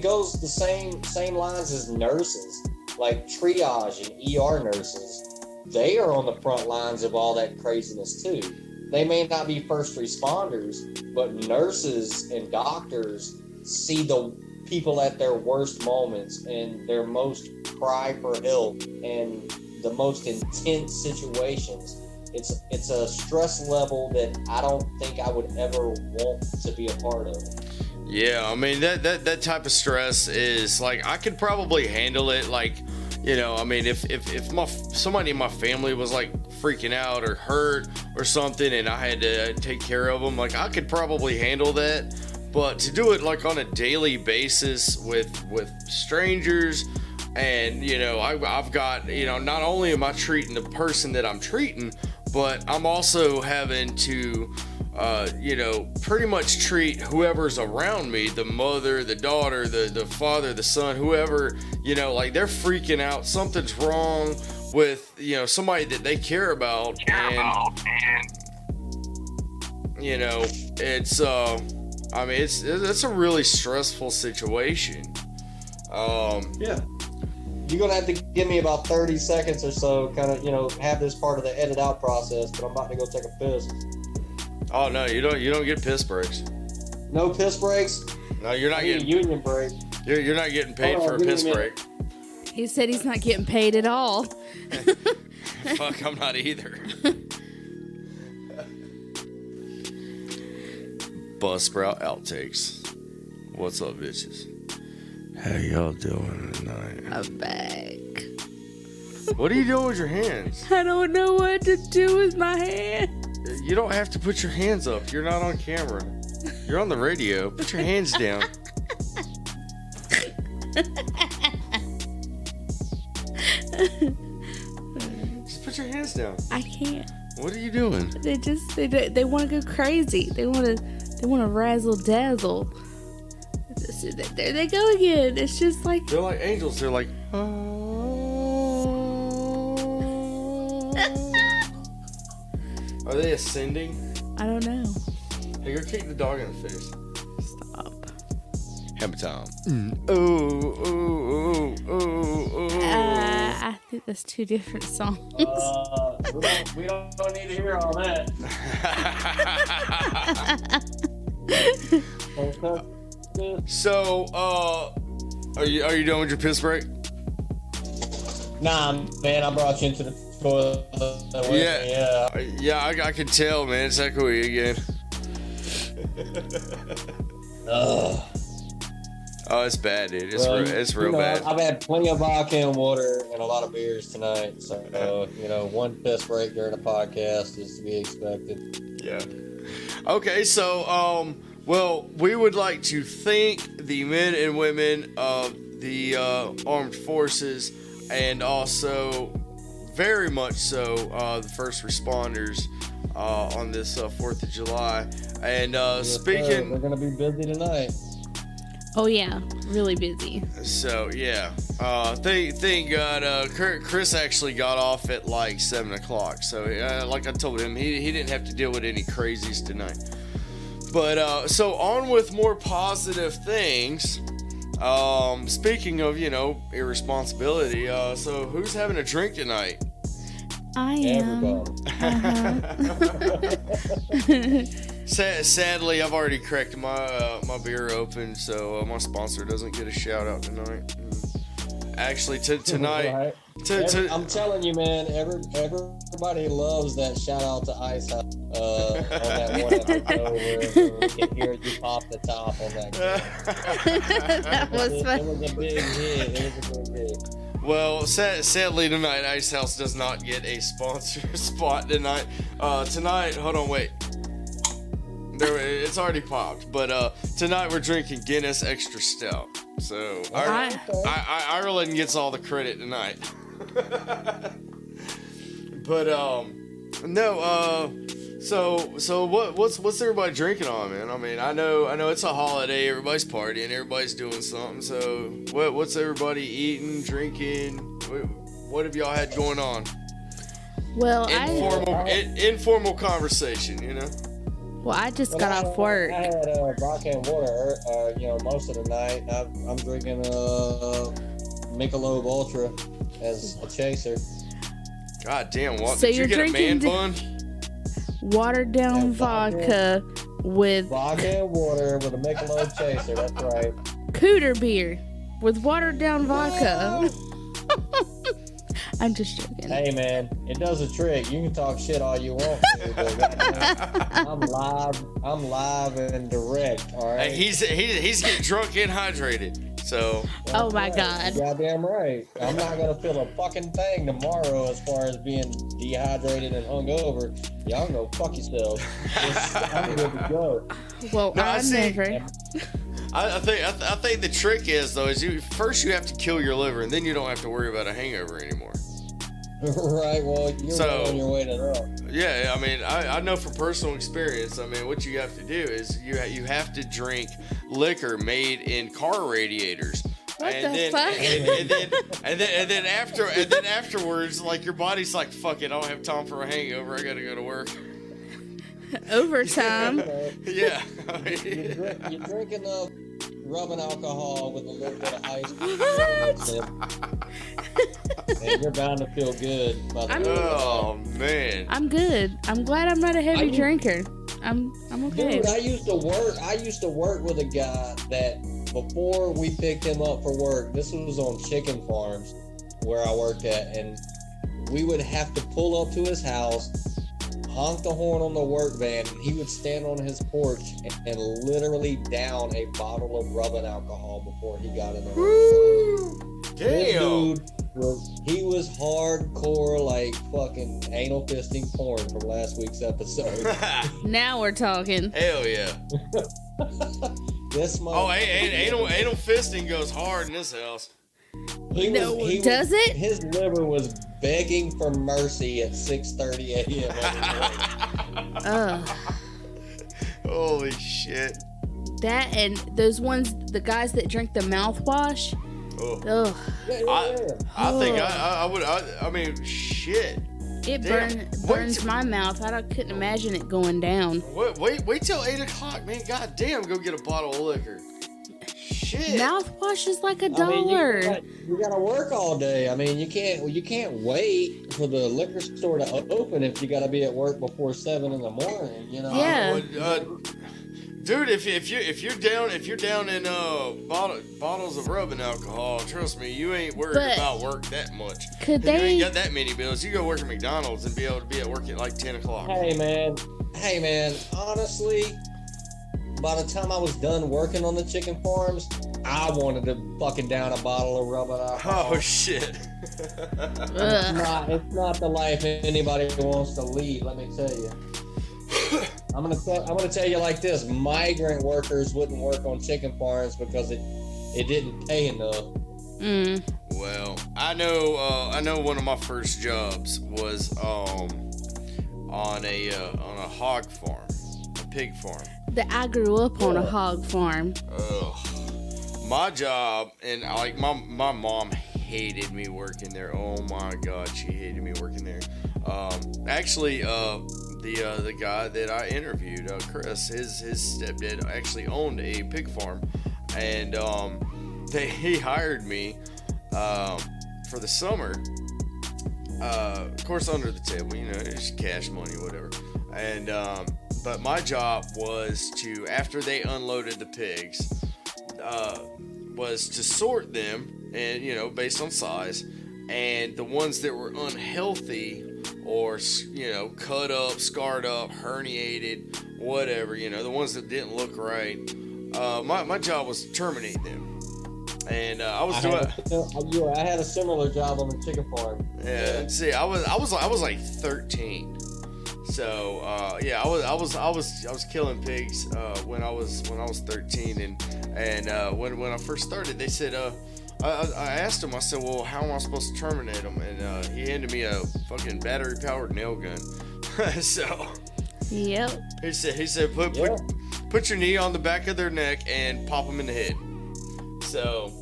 Speaker 3: goes the same lines as nurses. Like triage and ER nurses, they are on the front lines of all that craziness too. They may not be first responders, but nurses and doctors see the people at their worst moments and their most cry for help and the most intense situations. It's a stress level that I don't think I would ever want to be a part of.
Speaker 2: Yeah, I mean that type of stress is like I could probably handle it like you know, I mean, if somebody in my family was like freaking out or hurt or something, and I had to take care of them, like I could probably handle that. But to do it like on a daily basis with strangers, and you know, I've got, you know, not only am I treating the person that I'm treating, but I'm also having to, you know, pretty much treat whoever's around me, the mother, the daughter, the father, the son, whoever, you know, like they're freaking out. Something's wrong with, you know, somebody that they care about. And, you know, it's, I mean, it's a really stressful situation.
Speaker 3: Yeah. You're going to have to give me about 30 seconds or so, kind of, you know, have this part of the edit out process, but I'm about to go take a piss.
Speaker 2: Oh, no, you don't get piss breaks.
Speaker 3: No piss breaks?
Speaker 2: No, you're not getting
Speaker 3: a union break.
Speaker 2: You're not getting paid for a piss break.
Speaker 4: He said he's not getting paid at all.
Speaker 2: Fuck, I'm not either. Buzzsprout outtakes. What's up, bitches? How y'all doing tonight?
Speaker 4: I'm back.
Speaker 2: What are you doing with your hands?
Speaker 4: I don't know what to do with my hand.
Speaker 2: You don't have to put your hands up. You're not on camera. You're on the radio. Put your hands down. Just put your hands down.
Speaker 4: I can't.
Speaker 2: What are you doing?
Speaker 4: They want to go crazy. They want to razzle dazzle. There they go again. It's just like
Speaker 2: they're like angels. They're like. Are they ascending?
Speaker 4: I don't know.
Speaker 2: Hey, go kick the dog in the face.
Speaker 4: Stop.
Speaker 2: Hammer time. Ooh.
Speaker 4: I think that's two different songs.
Speaker 3: We don't need to hear all that.
Speaker 2: So, are you done with your piss break?
Speaker 3: Nah, man, I brought you into the toilet.
Speaker 2: Yeah, I can tell, man. It's echoey again. Oh, it's bad, dude. It's real bad.
Speaker 3: I've had plenty of vodka and water and a lot of beers tonight, so you know, one piss break during a podcast is to be expected.
Speaker 2: Yeah. Okay, so well, we would like to thank the men and women of the armed forces, and also very much so the first responders on this 4th of July. And speaking,
Speaker 3: we're gonna be busy tonight.
Speaker 4: Oh yeah, really busy.
Speaker 2: So yeah, thank God, Chris actually got off at like 7 o'clock. So like I told him, he didn't have to deal with any crazies tonight. But so on with more positive things. Speaking of, you know, irresponsibility, so who's having a drink tonight?
Speaker 4: I am.
Speaker 3: Everybody.
Speaker 2: Sadly, I've already cracked my beer open, so my sponsor doesn't get a shout out tonight. Actually, tonight,
Speaker 3: right. I'm telling you, man, everybody loves that shout out to Ice House on that one episode where we can hear you pop the top on that game.
Speaker 4: That was fun.
Speaker 3: It was a big hit.
Speaker 2: Well, sadly tonight, Ice House does not get a sponsor spot tonight. Tonight, hold on, wait. It's already popped, but tonight we're drinking Guinness Extra Stout. So Ireland gets all the credit tonight. But no. So what's everybody drinking on, man? I mean, I know it's a holiday. Everybody's partying. Everybody's doing something. So what's everybody eating, drinking? What have y'all had going on?
Speaker 4: Well,
Speaker 2: informal conversation, you know.
Speaker 4: Well, I just got off work.
Speaker 3: I had vodka and water, most of the night. I'm drinking Michelob Ultra as a chaser.
Speaker 2: God damn, what?
Speaker 4: So
Speaker 2: Did you
Speaker 4: you're
Speaker 2: get a man bun?
Speaker 4: Watered down vodka with
Speaker 3: vodka and water with a Michelob chaser. That's right.
Speaker 4: Cooter beer with watered down vodka. I'm just joking.
Speaker 3: Hey man, it does a trick. You can talk shit all you want to, but I'm live and direct. All right.
Speaker 2: Hey, he's getting drunk and hydrated. So.
Speaker 4: Oh my
Speaker 3: That's right.
Speaker 4: God.
Speaker 3: You're goddamn right. I'm not gonna feel a fucking thing tomorrow as far as being dehydrated and hungover. Y'all can go fuck yourselves. I'm good to go.
Speaker 4: Well,
Speaker 2: No, I
Speaker 4: I
Speaker 2: see.
Speaker 4: never.
Speaker 2: I think the trick is though is you have to kill your liver and then you don't have to worry about a hangover anymore.
Speaker 3: Right. Well, you're on your way to that.
Speaker 2: Yeah, I mean, I know from personal experience. I mean, what you have to do is you have to drink liquor made in car radiators.
Speaker 4: What
Speaker 2: and
Speaker 4: the
Speaker 2: then,
Speaker 4: fuck?
Speaker 2: And then afterwards, like your body's like, fuck it, I don't have time for a hangover. I gotta go to work.
Speaker 4: Overtime.
Speaker 2: Yeah.
Speaker 3: You're drinking rubbing alcohol with a little bit of ice. And you're bound to feel good.
Speaker 2: Oh man.
Speaker 4: I'm good. I'm glad I'm not a heavy drinker. I'm okay.
Speaker 3: Dude, I used to work with a guy that before we picked him up for work, this was on chicken farms where I worked at, and we would have to pull up to his house, honk the horn on the work van, and he would stand on his porch and literally down a bottle of rubbing alcohol before he got in the room. This
Speaker 2: Damn.
Speaker 3: dude was hardcore, like fucking anal fisting porn from last week's episode.
Speaker 4: Now we're talking.
Speaker 2: Hell yeah.
Speaker 3: This
Speaker 2: anal fisting goes hard in this house.
Speaker 4: Does it?
Speaker 3: His liver was begging for mercy at 6:30 a.m. every day.
Speaker 4: Ugh.
Speaker 2: Holy shit.
Speaker 4: That and those ones, the guys that drink the mouthwash.
Speaker 2: Oh.
Speaker 4: Ugh.
Speaker 2: I think I would. I mean, shit.
Speaker 4: It
Speaker 2: Damn.
Speaker 4: burns my mouth. Couldn't imagine it going down.
Speaker 2: Wait till 8 o'clock, man. God damn, go get a bottle of liquor. Shit.
Speaker 4: Mouthwash is like $1.
Speaker 3: I mean, you gotta work all day. I mean, you can't wait for the liquor store to open if you gotta be at work before 7 in the morning. You know.
Speaker 4: Yeah.
Speaker 2: Dude, if you're down in bottles of rubbing alcohol, trust me, you ain't worried about work that much.
Speaker 4: Could
Speaker 2: You
Speaker 4: they?
Speaker 2: ain't got that many bills. You go work at McDonald's and be able to be at work at like 10 o'clock.
Speaker 3: Hey man. Honestly, by the time I was done working on the chicken farms, I wanted to fucking down a bottle of rubbing alcohol.
Speaker 2: Oh shit.
Speaker 4: Ugh.
Speaker 3: It's not the life anybody wants to lead. Let me tell you. I'm gonna tell you like this: migrant workers wouldn't work on chicken farms because it didn't pay enough.
Speaker 4: Mm.
Speaker 2: Well, I know one of my first jobs was on a hog farm, a pig farm.
Speaker 4: I grew up on a hog farm.
Speaker 2: Ugh. My job, and like my mom hated me working there. Oh my god, she hated me working there. Actually, the guy that I interviewed, Chris, his stepdad actually owned a pig farm, and he hired me for the summer. Of course, under the table, just cash money, whatever. And but my job was to, after they unloaded the pigs, was to sort them, and based on size, and the ones that were unhealthy or cut up, scarred up, herniated, whatever, the ones that didn't look right. My job was to terminate them, and I
Speaker 3: had a similar job on the chicken farm.
Speaker 2: Yeah, see, I was like 13. So I was killing pigs when I was 13, and when I first started, they said I asked him, I said, well, how am I supposed to terminate them? And he handed me a fucking battery powered nail gun. So
Speaker 4: Yep.
Speaker 2: he said put your knee on the back of their neck and pop them in the head. So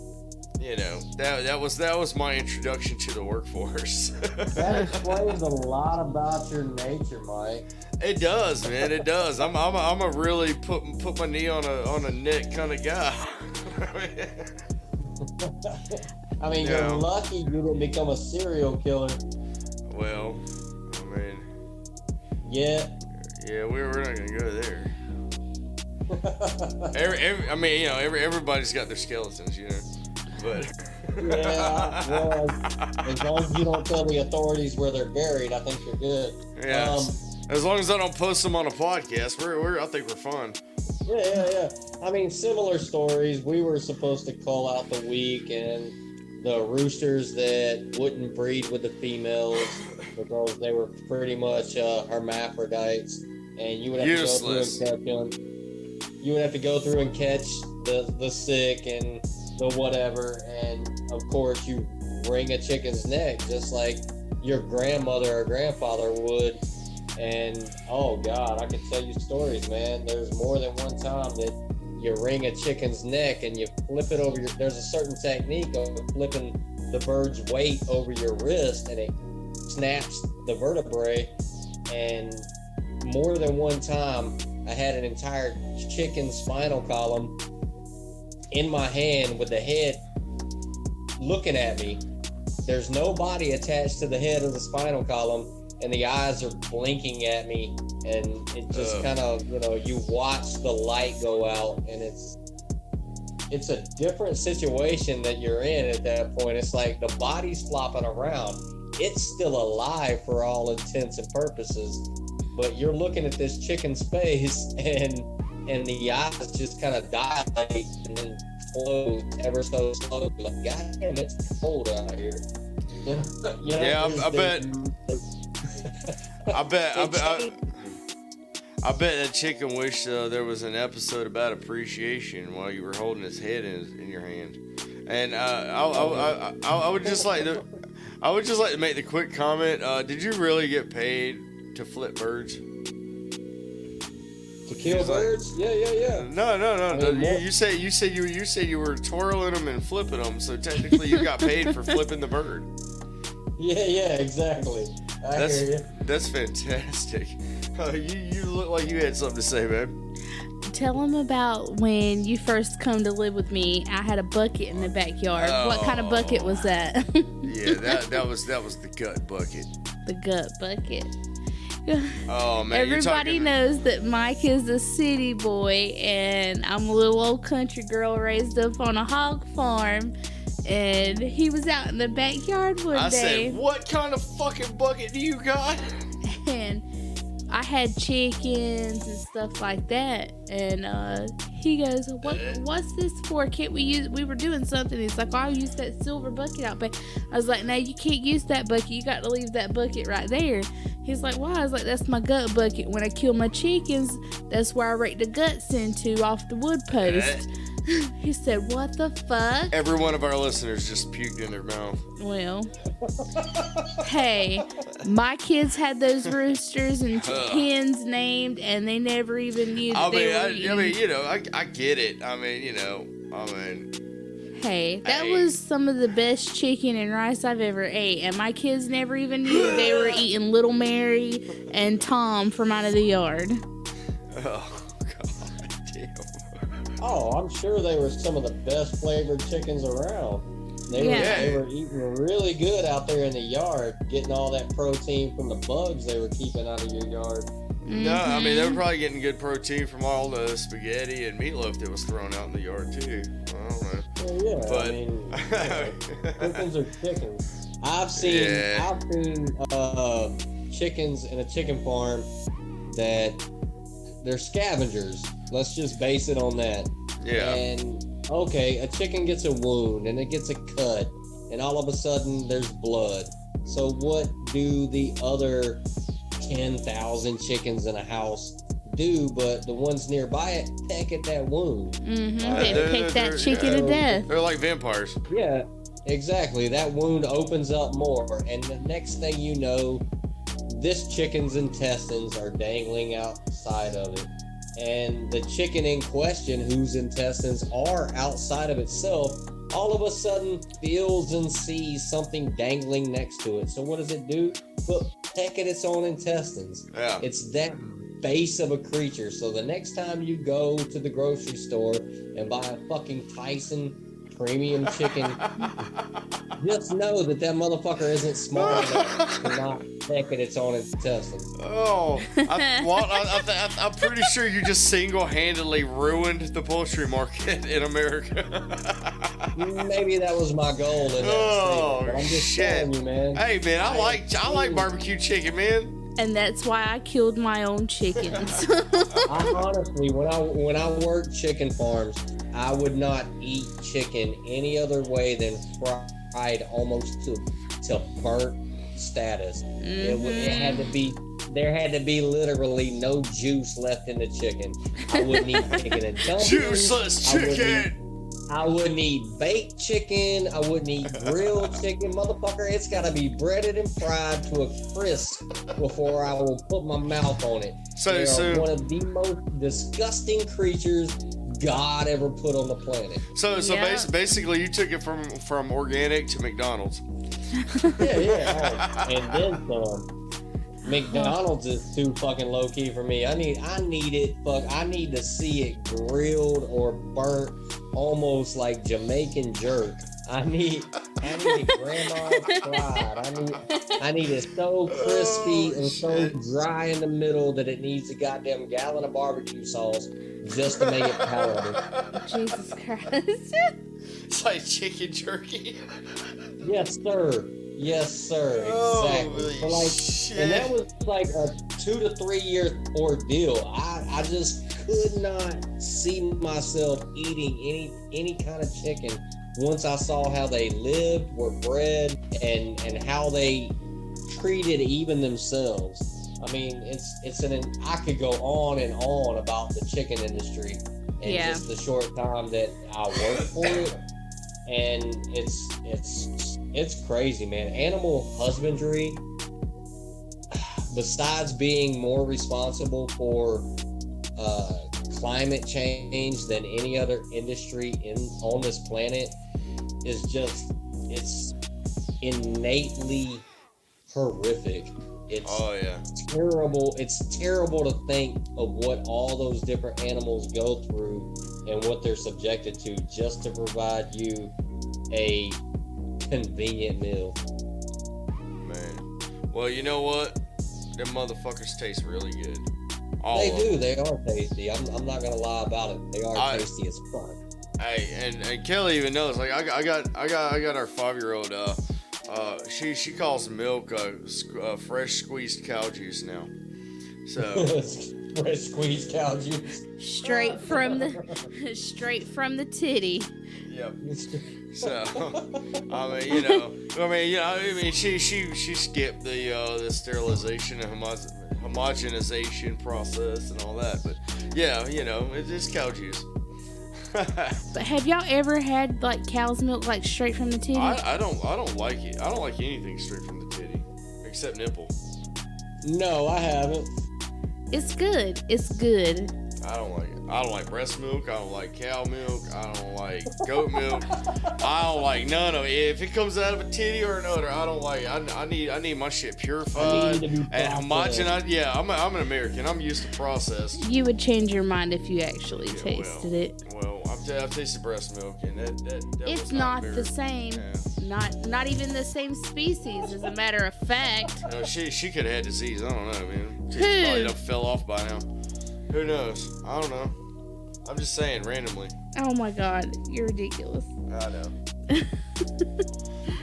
Speaker 2: that was my introduction to the workforce.
Speaker 3: That explains a lot about your nature, Mike.
Speaker 2: It does, man. It does. I'm a really put my knee on a neck kind of guy.
Speaker 3: I mean, you're lucky you didn't become a serial killer.
Speaker 2: Well, I mean,
Speaker 3: yeah,
Speaker 2: we're not gonna go there. Everybody's got their skeletons, but.
Speaker 3: Yeah, well, as long as you don't tell the authorities where they're buried, I think you're good.
Speaker 2: Yeah. As long as I don't post them on a podcast, I think we're fine.
Speaker 3: Yeah. I mean, similar stories. We were supposed to call out the weak and the roosters that wouldn't breed with the females because they were pretty much hermaphrodites, and you would have
Speaker 2: Useless.
Speaker 3: to go through and catch them. You would have to go through and catch the sick and the whatever, and of course you wring a chicken's neck just like your grandmother or grandfather would. And oh god, I could tell you stories, man. There's more than one time that you wring a chicken's neck and you flip it over there's a certain technique of flipping the bird's weight over your wrist, and it snaps the vertebrae. And more than one time I had an entire chicken spinal column in my hand with the head looking at me. There's no body attached to the head of the spinal column, and the eyes are blinking at me, and it just kind of, you watch the light go out, and it's a different situation that you're in at that point. It's like the body's flopping around. It's still alive for all intents and purposes, but you're looking at this chicken's face, and the eyes just kind of dilate and then close ever so slowly. Like, god damn, it's cold out here.
Speaker 2: Yeah, I bet that chicken wished there was an episode about appreciation while you were holding his head in your hand. And I would just like to make the quick comment. Did you really get paid to flip birds?
Speaker 3: To kill birds? Yeah.
Speaker 2: No.
Speaker 3: I mean,
Speaker 2: You said you were twirling them and flipping them. So technically, you got paid for flipping the bird.
Speaker 3: Yeah, exactly. I hear you.
Speaker 2: That's fantastic. You look like you had something to say, man.
Speaker 4: Tell them about when you first come to live with me. I had a bucket in the backyard. What kind of bucket was that?
Speaker 2: Yeah, that was the gut bucket.
Speaker 4: The gut bucket.
Speaker 2: Oh man,
Speaker 4: Everybody knows that Mike is a city boy, and I'm a little old country girl raised up on a hog farm. And he was out in the backyard one day.
Speaker 2: I said, "What kind of fucking bucket do you got?"
Speaker 4: And I had chickens and stuff like that. And he goes, "What's this for? Can't we use?" We were doing something. He's like, "I'll use that silver bucket out back." I was like, "No, you can't use that bucket. You got to leave that bucket right there." He's like, "Why?" I was like, "That's my gut bucket. When I kill my chickens, that's where I rake the guts into off the wood post." He said, "What the fuck?"
Speaker 2: Every one of our listeners just puked in their mouth.
Speaker 4: Well, hey, my kids had those roosters and hens named, and they never even knew that they were eating.
Speaker 2: I get it.
Speaker 4: Hey, that was some of the best chicken and rice I've ever ate, and my kids never even knew that they were eating Little Mary and Tom from out of the yard.
Speaker 2: Oh, God damn.
Speaker 3: Oh, I'm sure they were some of the best flavored chickens around. They were eating really good out there in the yard, getting all that protein from the bugs they were keeping out of your yard.
Speaker 2: No, I mean, they were probably getting good protein from all the spaghetti and meatloaf that was thrown out in the yard, too. I don't know.
Speaker 3: Well, yeah,
Speaker 2: But,
Speaker 3: I mean, chickens are chickens. I've seen chickens in a chicken farm that they're scavengers. Let's just base it on that.
Speaker 2: Yeah.
Speaker 3: And okay, a chicken gets a wound and it gets a cut, and all of a sudden there's blood. So what do the other 10,000 chickens in a house do? But the ones nearby it peck at that wound.
Speaker 4: They pick that chicken to death.
Speaker 2: They're like vampires.
Speaker 3: Yeah, exactly. That wound opens up more, and the next thing you know, this chicken's intestines are dangling outside of it. And the chicken in question, whose intestines are outside of itself, all of a sudden feels and sees something dangling next to it. So what does it do? But peck at its own intestines.
Speaker 2: Yeah.
Speaker 3: It's that base of a creature. So the next time you go to the grocery store and buy a fucking Tyson premium chicken, just know that motherfucker isn't smart enough to not peck at its own intestines.
Speaker 2: Oh, I'm pretty sure you just single-handedly ruined the poultry market in America.
Speaker 3: Maybe that was my goal in that statement, but I'm just telling you, man.
Speaker 2: Hey, man, I like barbecue chicken, man.
Speaker 4: And that's why I killed my own chickens.
Speaker 3: I honestly, when I worked chicken farms, I would not eat chicken any other way than fried almost to burnt status. It had to be. There had to be literally no juice left in the chicken. I wouldn't eat chicken and dumplings.
Speaker 2: Juiceless chicken.
Speaker 3: I wouldn't eat baked chicken. I wouldn't eat grilled chicken. Motherfucker, it's got to be breaded and fried to a crisp before I will put my mouth on it. They are one of the most disgusting creatures God ever put on the planet.
Speaker 2: So basically, you took it from organic to McDonald's.
Speaker 3: Yeah. And then some. McDonald's is too fucking low key for me. I need it. I need to see it grilled or burnt, almost like Jamaican jerk. I need it grandma fried. I need it so crispy and so dry in the middle that it needs a goddamn gallon of barbecue sauce just to make it palatable.
Speaker 4: Jesus Christ.
Speaker 2: It's like chicken jerky.
Speaker 3: Yes, sir. Yes, sir. Exactly.
Speaker 2: Holy shit.
Speaker 3: And that was like a 2 to 3 year ordeal. I just could not see myself eating any kind of chicken once I saw how they lived, were bred, and how they treated even themselves. I mean, I could go on and on about the chicken industry and just the short time that I worked for it. And it's crazy, man. Animal husbandry, besides being more responsible for climate change than any other industry on this planet, it's innately horrific. It's terrible. It's terrible to think of what all those different animals go through and what they're subjected to just to provide you a convenient meal.
Speaker 2: Man. Well, you know what? Them motherfuckers taste really good.
Speaker 3: They do. They are tasty. I'm not gonna lie about it. They are tasty as fuck.
Speaker 2: Hey, and Kelly even knows. Like I got our 5-year-old. She calls milk fresh squeezed cow juice now. So
Speaker 3: fresh squeezed cow juice.
Speaker 4: Straight from the titty.
Speaker 2: Yep. So, she skipped the sterilization and homogenization process and all that, but it's just cow juice.
Speaker 4: But have y'all ever had like cow's milk like straight from the titty?
Speaker 2: I don't like it. I don't like anything straight from the titty except nipple.
Speaker 3: No, I haven't.
Speaker 4: It's good. It's good.
Speaker 2: I don't like it. I don't like breast milk. I don't like cow milk. I don't like goat milk. I don't like none of it. If it comes out of a titty or an udder, I don't like it. I need my shit purified and homogenized. Yeah, I'm an American. I'm used to process.
Speaker 4: You would change your mind if you actually tasted it.
Speaker 2: Well, I've tasted breast milk, and that
Speaker 4: it's not the same. Yeah. Not even the same species, as a matter of fact.
Speaker 2: No, she could have had disease. I don't know, man. She probably done fell off by now. Who knows? I don't know. I'm just saying randomly.
Speaker 4: Oh my God, you're ridiculous.
Speaker 2: I know.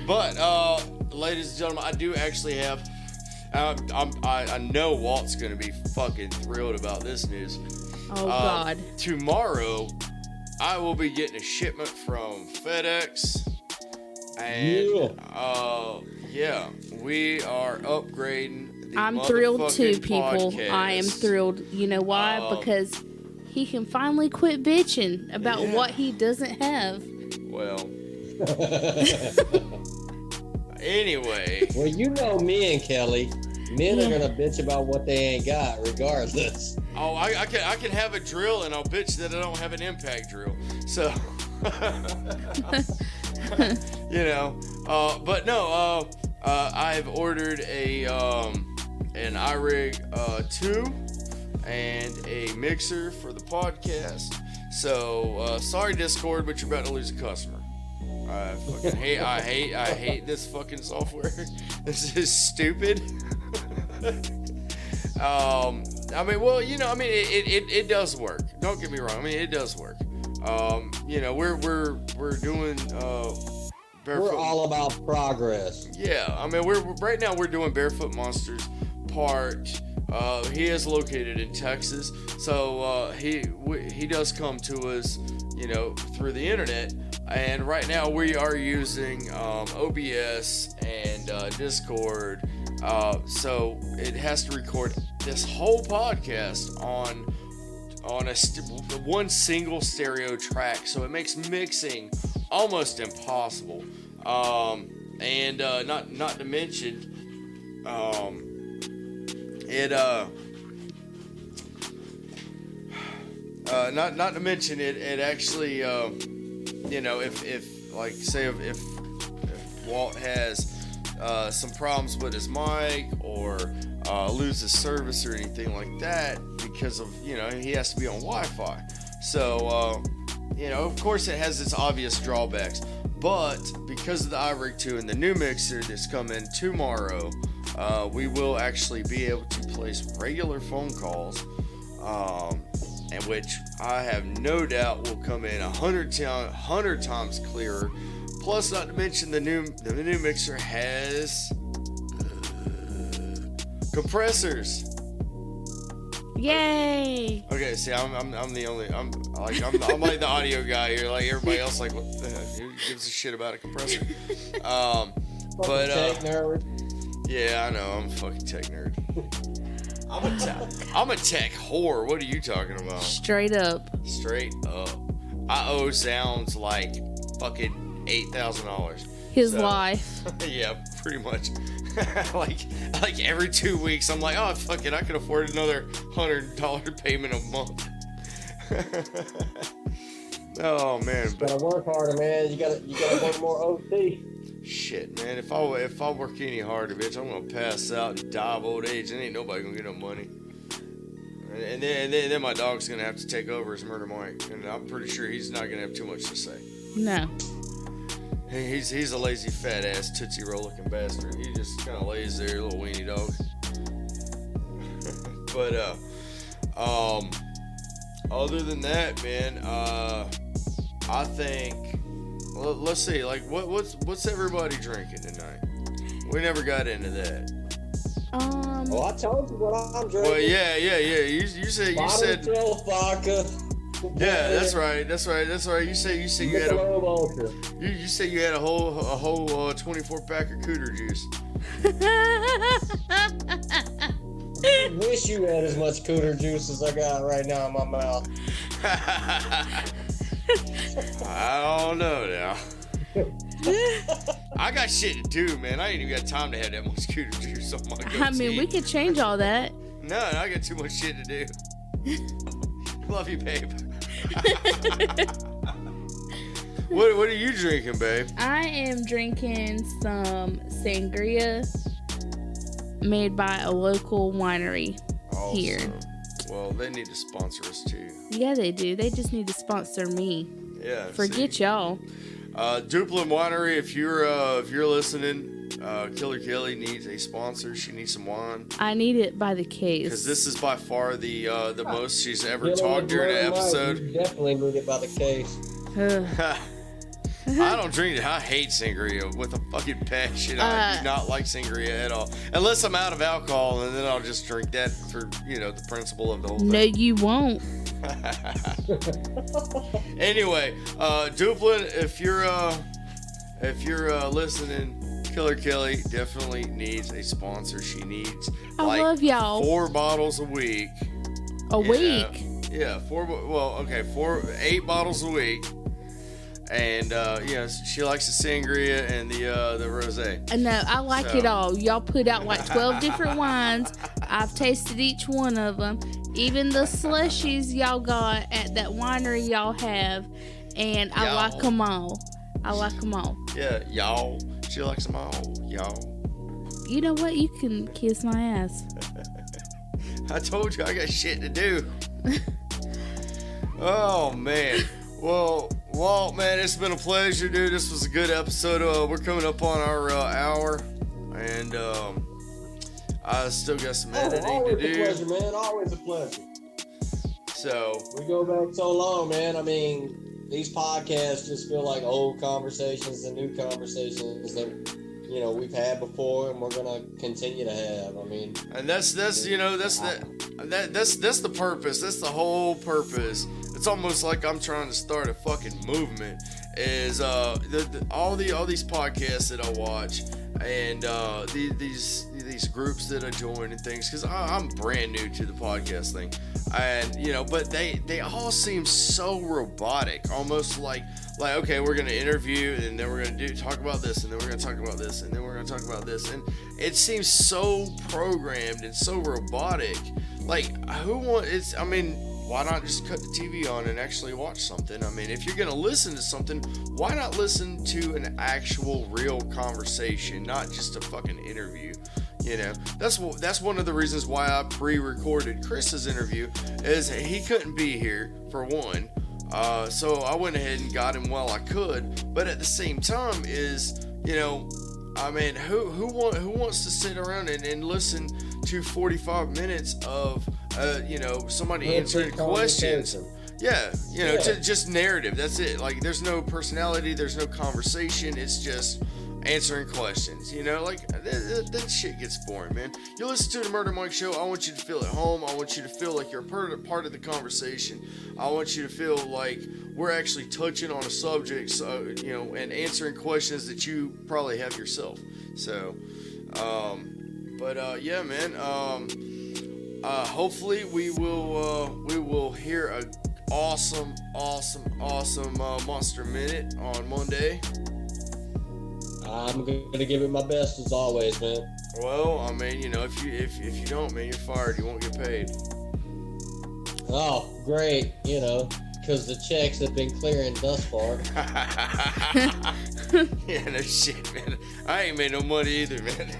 Speaker 2: But ladies and gentlemen, I do actually have. I know Walt's gonna be fucking thrilled about this news.
Speaker 4: Oh God.
Speaker 2: Tomorrow, I will be getting a shipment from FedEx, and we are upgrading.
Speaker 4: I'm thrilled too, people.
Speaker 2: Podcast.
Speaker 4: I am thrilled. You know why? Because he can finally quit bitching about what he doesn't have.
Speaker 2: Well. Anyway.
Speaker 3: Well, you know me and Kelly. Men are gonna bitch about what they ain't got, regardless.
Speaker 2: Oh, I can have a drill, and I'll bitch that I don't have an impact drill. So, but no. I've ordered an iRig 2 and a mixer for the podcast. So sorry Discord, but you're about to lose a customer. I fucking hate this fucking software. This is stupid. It does work. Don't get me wrong. I mean, it does work. We're doing Barefoot.
Speaker 3: We're all about progress.
Speaker 2: Yeah, I mean, we're right now we're doing Barefoot Monsters part, he is located in Texas, so he does come to us, through the internet. And right now we are using OBS and Discord, so it has to record this whole podcast on one single stereo track, so it makes mixing almost impossible. And not to mention, not to mention it actually, if like say if Walt has some problems with his mic or loses service or anything like that because of he has to be on Wi-Fi. So of course it has its obvious drawbacks, but because of the iRig 2 and the new mixer that's coming tomorrow, we will actually be able to place regular phone calls, and which I have no doubt will come in 100 times clearer. Plus, not to mention the new mixer has compressors.
Speaker 4: Yay!
Speaker 2: Okay, see, I'm the only I'm like the audio guy here. Like everybody else, like what the heck? Who gives a shit about a compressor? But
Speaker 3: tech nerd.
Speaker 2: yeah, I know I'm a fucking tech nerd. I'm a tech whore. What are you talking about?
Speaker 4: Straight up.
Speaker 2: Straight up. I owe Sounds like fucking $8,000.
Speaker 4: His life.
Speaker 2: Yeah, pretty much. like every 2 weeks, I'm like, oh fuck it, I can afford another $100 payment a month. Oh man,
Speaker 3: You gotta work harder, man. You gotta work more OT.
Speaker 2: Shit, man. If I work any harder, bitch, I'm gonna pass out and die of old age, and ain't nobody gonna get no money. And then my dog's gonna have to take over as Murder Mike, and I'm pretty sure he's not gonna have too much to say.
Speaker 4: No.
Speaker 2: He's a lazy fat ass Tootsie Roll looking bastard. He just kind of lays there, little weenie dog. But other than that, man, I think. Let's see, like what's everybody drinking tonight? We never got into that.
Speaker 3: Well, I told you what I'm drinking.
Speaker 2: Well, yeah. You said
Speaker 3: vodka.
Speaker 2: Yeah, that's right. You said you had you said you had a whole 24 pack of cooter juice.
Speaker 3: I wish you had as much cooter juice as I got right now in my mouth.
Speaker 2: I don't know now. I got shit to do, man. I ain't even got time to have that much cooter juice on my goatee.
Speaker 4: I mean, we could change all that.
Speaker 2: No, I got too much shit to do. Love you, babe. What are you drinking, babe?
Speaker 4: I am drinking some sangria made by a local winery here.
Speaker 2: Well, they need to sponsor us too.
Speaker 4: Yeah, they do. They just need to sponsor me.
Speaker 2: Yeah.
Speaker 4: Forget y'all.
Speaker 2: Duplin Winery, if you're listening, Killer Kelly needs a sponsor. She needs some wine.
Speaker 4: I need it by the case.
Speaker 2: Because this is by far the most she's ever talked during an episode.
Speaker 3: You definitely need it by the case.
Speaker 2: I don't drink it. I hate sangria with a fucking passion. I do not like sangria at all. Unless I'm out of alcohol, and then I'll just drink that for, the principle of the whole thing.
Speaker 4: No, you won't.
Speaker 2: Anyway, Duplin, if you're listening, Killer Kelly definitely needs a sponsor. She needs
Speaker 4: I love y'all.
Speaker 2: 4 bottles a week.
Speaker 4: A week?
Speaker 2: Yeah, 8 bottles a week. And she likes the sangria and the rosé.
Speaker 4: No, I like it all. Y'all put out like 12 different wines. I've tasted each one of them. Even the slushies y'all got at that winery y'all have, and I like them all.
Speaker 2: Yeah, y'all. She likes them all, y'all.
Speaker 4: You know what? You can kiss my ass.
Speaker 2: I told you I got shit to do. Oh man. Well, Walt, man, it's been a pleasure, dude. This was a good episode. We're coming up on our hour, and I still got some editing to do.
Speaker 3: Always a pleasure, man. Always a pleasure.
Speaker 2: So
Speaker 3: we go back so long, man. I mean, these podcasts just feel like old conversations and new conversations that we've had before, and we're gonna continue to have. I mean,
Speaker 2: and that's the purpose. That's the whole purpose. It's almost like I'm trying to start a fucking movement. Is all these podcasts that I watch, and these groups that I join and things, because I'm brand new to the podcast thing, and but they all seem so robotic, almost like okay, we're gonna interview, and then we're gonna talk about this, and then we're gonna talk about this, and then we're gonna talk about this, and it seems so programmed and so robotic. Like, why not just cut the TV on and actually watch something? I mean, if you're gonna listen to something, why not listen to an actual real conversation, not just a fucking interview? That's one of the reasons why I pre-recorded Chris's interview, is he couldn't be here for one. So I went ahead and got him while I could, but at the same time is, who wants to sit around and listen to 45 minutes of somebody answering questions? Yeah, just narrative. That's it. Like, there's no personality, there's no conversation. It's just answering questions. That shit gets boring, man. You listen to the Murder Mike Show. I want you to feel at home. I want you to feel like you're part of the conversation. I want you to feel like we're actually touching on a subject, and answering questions that you probably have yourself. So, yeah, man. Hopefully we will hear a awesome Monster Minute on Monday.
Speaker 3: I'm gonna give it my best as always, man.
Speaker 2: Well, if you don't, man, you're fired. You won't get paid.
Speaker 3: Oh, great. Because the checks have been clearing thus far.
Speaker 2: Yeah, no shit, man. I ain't made no money either, man.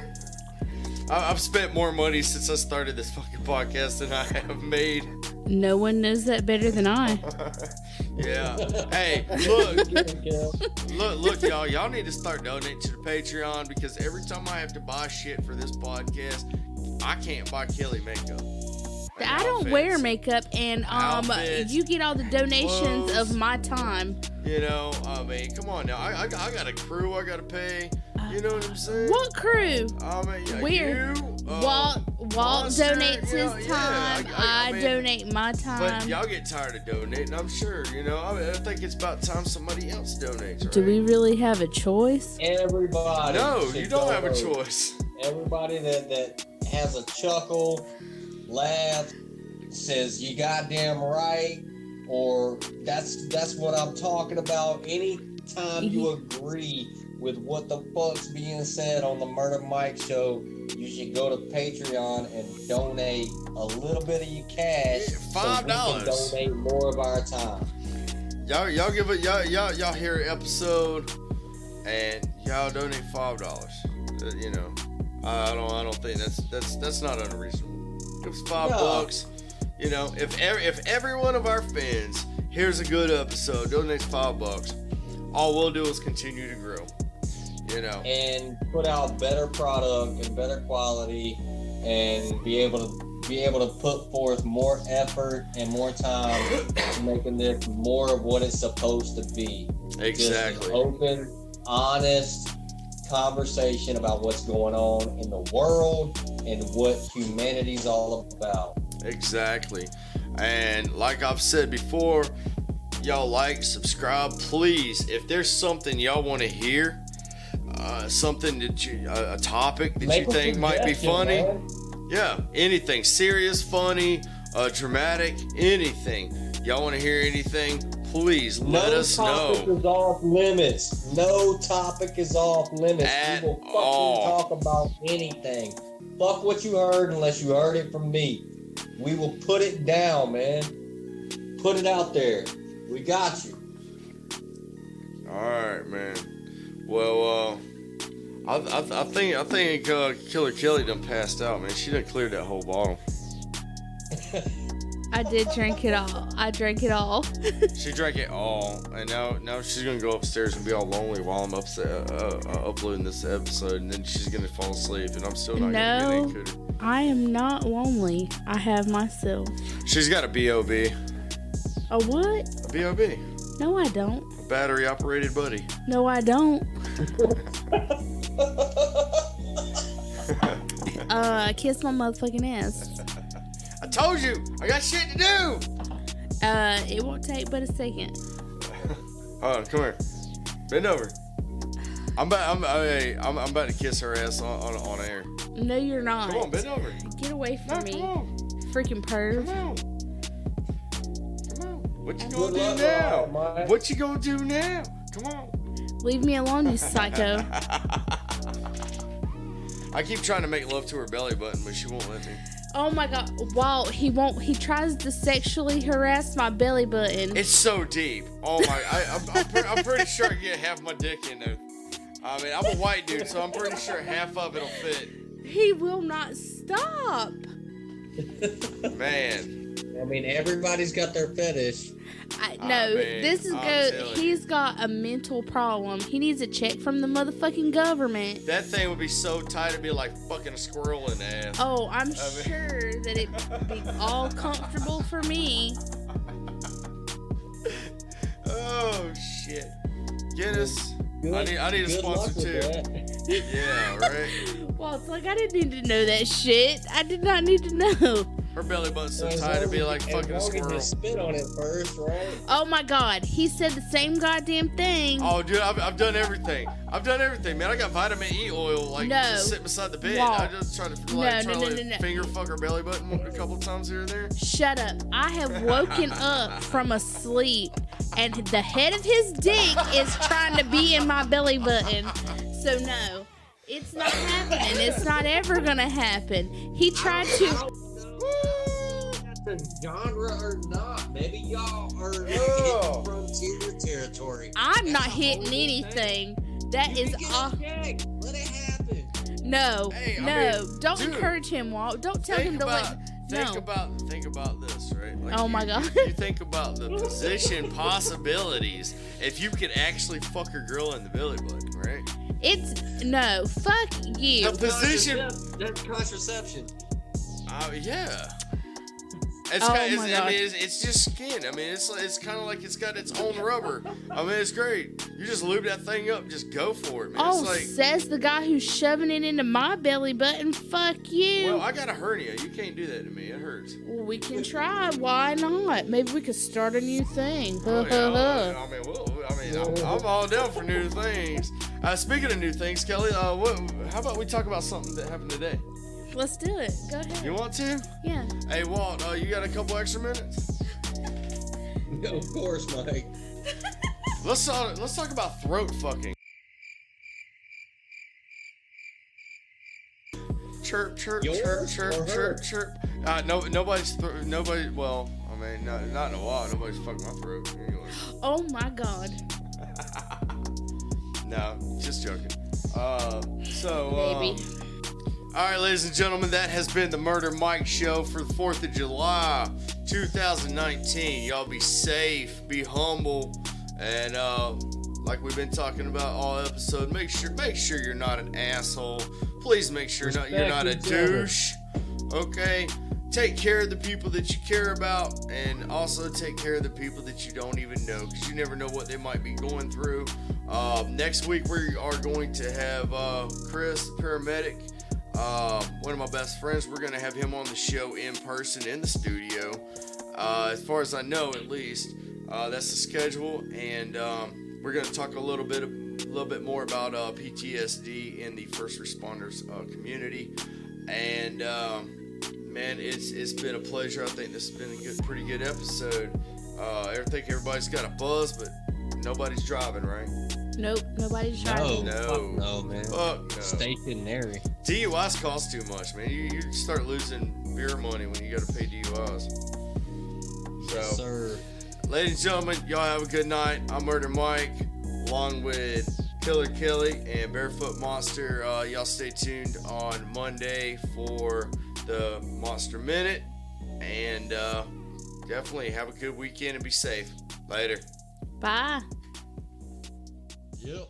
Speaker 2: I've spent more money since I started this fucking podcast than I have made.
Speaker 4: No one knows that better than I.
Speaker 2: Yeah. Hey, look, y'all. Y'all need to start donating to the Patreon, because every time I have to buy shit for this podcast, I can't buy Kelly makeup.
Speaker 4: I don't wear makeup, and you get all the donations
Speaker 2: clothes,
Speaker 4: of my time.
Speaker 2: Come on now. I got a crew I gotta pay. You know what I'm saying?
Speaker 4: What crew?
Speaker 2: Where?
Speaker 4: Walt donates his time. I donate my time.
Speaker 2: But y'all get tired of donating, I'm sure. I think it's about time somebody else donates. Right?
Speaker 4: Do we really have a choice?
Speaker 3: Everybody.
Speaker 2: No, you don't have a choice.
Speaker 3: Everybody that has a chuckle, laugh, says you goddamn right, or that's what I'm talking about. Anytime you agree with what the fuck's being said on the Murder Mike Show, you should go to Patreon and donate a little bit of your cash.
Speaker 2: $5.
Speaker 3: So we can donate more of our time.
Speaker 2: Y'all give it. Y'all hear an episode, and y'all donate $5. I don't think that's not unreasonable. Give us $5. If every one of our fans hears a good episode, donates $5, all we'll do is continue to grow.
Speaker 3: And put out better product and better quality, and be able to put forth more effort and more time making this more of what it's supposed to be.
Speaker 2: Exactly.
Speaker 3: Just open, honest conversation about what's going on in the world and what humanity's all about.
Speaker 2: Exactly. And like I've said before, y'all subscribe, please. If there's something y'all want to hear, something a topic that you think might be funny,
Speaker 3: man.
Speaker 2: Yeah, anything serious, funny, dramatic, anything. Y'all want to hear anything? Please let us know.
Speaker 3: No topic is off limits. No topic is off limits. We will fucking talk about anything. Fuck what you heard unless you heard it from me. We will put it down, man. Put it out there. We got you.
Speaker 2: All right, man. Well, I think Killer Kelly done passed out, man. She done cleared that whole bottle.
Speaker 4: I did drink it all. I drank it all.
Speaker 2: She drank it all, and now she's gonna go upstairs and be all lonely while I'm uploading this episode, and then she's gonna fall asleep, and I'm still not gonna get any cooter.
Speaker 4: I am not lonely. I have myself.
Speaker 2: She's got a B.O.B.
Speaker 4: A what?
Speaker 2: A B.O.B.
Speaker 4: No, I don't.
Speaker 2: A battery operated buddy.
Speaker 4: No, I don't. Kiss my motherfucking ass.
Speaker 2: I told you, I got shit to do.
Speaker 4: It won't take but a second.
Speaker 2: Hold on, come here. Bend over. I'm about to kiss her ass on air.
Speaker 4: No, you're not.
Speaker 2: Come on, bend over.
Speaker 4: Get away from me.
Speaker 2: Come on.
Speaker 4: Freaking perv.
Speaker 2: Come on. Come on. What you
Speaker 3: Good
Speaker 2: gonna
Speaker 3: luck,
Speaker 2: do now?
Speaker 3: Mike.
Speaker 2: What you gonna do now? Come on.
Speaker 4: Leave me alone, you psycho.
Speaker 2: I keep trying to make love to her belly button, but she won't let me.
Speaker 4: Oh my god. Well, he won't. He tries to sexually harass my belly button.
Speaker 2: It's so deep. Oh my! I'm pretty sure I get half my dick in there. I mean, I'm a white dude, so I'm pretty sure half of it'll fit.
Speaker 4: He will not stop.
Speaker 2: Man.
Speaker 3: I mean, everybody's got their fetish.
Speaker 4: No,
Speaker 2: man,
Speaker 4: this is
Speaker 2: I'm
Speaker 4: go.
Speaker 2: telling
Speaker 4: He's got a mental problem. He needs a check from the motherfucking government.
Speaker 2: That thing would be so tight, it'd be like fucking a squirrel in the ass.
Speaker 4: Oh, I'm sure that it'd be all comfortable for me.
Speaker 2: Oh shit! Guinness. I need a
Speaker 3: Good luck
Speaker 2: sponsor
Speaker 3: with
Speaker 2: too.
Speaker 3: that.
Speaker 2: Yeah, right.
Speaker 4: Well, it's like I didn't need to know that shit. I did not need to know.
Speaker 2: Her belly button's so
Speaker 3: As
Speaker 2: tight, it'd be
Speaker 3: long
Speaker 2: like
Speaker 3: as
Speaker 2: fucking a
Speaker 3: long as
Speaker 2: squirrel.
Speaker 3: you spit on it first, right?
Speaker 4: Oh my god, he said the same goddamn thing.
Speaker 2: Oh, dude, I've done everything. I've done everything, man. I got vitamin E oil, like,
Speaker 4: No.
Speaker 2: just sitting beside the bed.
Speaker 4: Walt.
Speaker 2: I just try to,
Speaker 4: No, no.
Speaker 2: finger fuck her belly button a couple times here and there.
Speaker 4: Shut up. I have woken up from a sleep and the head of his dick is trying to be in my belly button. So no, it's not happening. It's not ever gonna happen. He tried to.
Speaker 3: The genre or not, maybe y'all are
Speaker 2: Oh.
Speaker 3: hitting frontier territory.
Speaker 4: I'm not
Speaker 3: That's a
Speaker 4: hitting
Speaker 3: whole
Speaker 4: anything. That
Speaker 3: You
Speaker 4: is
Speaker 3: can get
Speaker 4: off.
Speaker 3: a check. Let it happen.
Speaker 4: No,
Speaker 2: Hey, I
Speaker 4: no.
Speaker 2: mean,
Speaker 4: Don't
Speaker 2: dude,
Speaker 4: encourage him, Walt. Don't tell him to let.
Speaker 2: Think
Speaker 4: No.
Speaker 2: about this, right? Like
Speaker 4: Oh my God.
Speaker 2: You think about the position possibilities if you could actually fuck a girl in the belly button, right?
Speaker 4: It's no. Fuck you.
Speaker 2: The position.
Speaker 3: That's contraception.
Speaker 2: Yeah. It's
Speaker 4: Oh
Speaker 2: kind
Speaker 4: my
Speaker 2: I
Speaker 4: God.
Speaker 2: mean, it's just skin. I mean, it's kind of like it's got its own rubber. I mean, it's great. You just lube that thing up, just go for it, man.
Speaker 4: Oh,
Speaker 2: It's like,
Speaker 4: says the guy who's shoving it into my belly button. Fuck you.
Speaker 2: well, I got a hernia. You can't do that to me. It hurts.
Speaker 4: Well, we can try. Why not? Maybe we could start a new thing.
Speaker 2: Oh, yeah, I'm all down for new things. Speaking of new things, Kelly, how about we talk about something that happened today?
Speaker 4: Let's do it. Go ahead.
Speaker 2: You want to?
Speaker 4: Yeah.
Speaker 2: Hey, Walt, you got a couple extra minutes?
Speaker 3: Of course, Mike.
Speaker 2: Let's talk about throat fucking. Chirp, chirp,
Speaker 3: Yours
Speaker 2: chirp, chirp,
Speaker 3: or
Speaker 2: chirp,
Speaker 3: hers?
Speaker 2: chirp. Nobody. Well, I mean, not in a while. Nobody's fucking my throat. Anyway.
Speaker 4: Oh my God.
Speaker 2: No, just joking. So.
Speaker 4: Maybe.
Speaker 2: All right, ladies and gentlemen, that has been the Murder Mike Show for the 4th of July, 2019. Y'all be safe, be humble, and like we've been talking about all episode, make sure you're not an asshole. Please make sure you're not a
Speaker 3: Respect each other.
Speaker 2: douche. Okay? Take care of the people that you care about, and also take care of the people that you don't even know, because you never know what they might be going through. Next week, we are going to have Chris, the paramedic. One of my best friends. We're gonna have him on the show in person in the studio. As far as I know, at least, that's the schedule, and we're gonna talk a little bit more about PTSD in the first responders community. And man, it's been a pleasure. I think this has been a pretty good episode. I think everybody's got a buzz, but nobody's driving, right?
Speaker 4: Nope. Nobody's driving.
Speaker 2: No.
Speaker 3: Fuck no, man.
Speaker 2: Fuck no.
Speaker 3: Stationary.
Speaker 2: DUIs cost too much, man. You start losing beer money when you got to pay DUIs. So,
Speaker 3: Yes, sir.
Speaker 2: ladies and gentlemen, y'all have a good night. I'm Murder Mike, along with Killer Kelly and Barefoot Monster. Y'all stay tuned on Monday for the Monster Minute. And definitely have a good weekend and be safe. Later.
Speaker 4: Bye.
Speaker 3: Yep.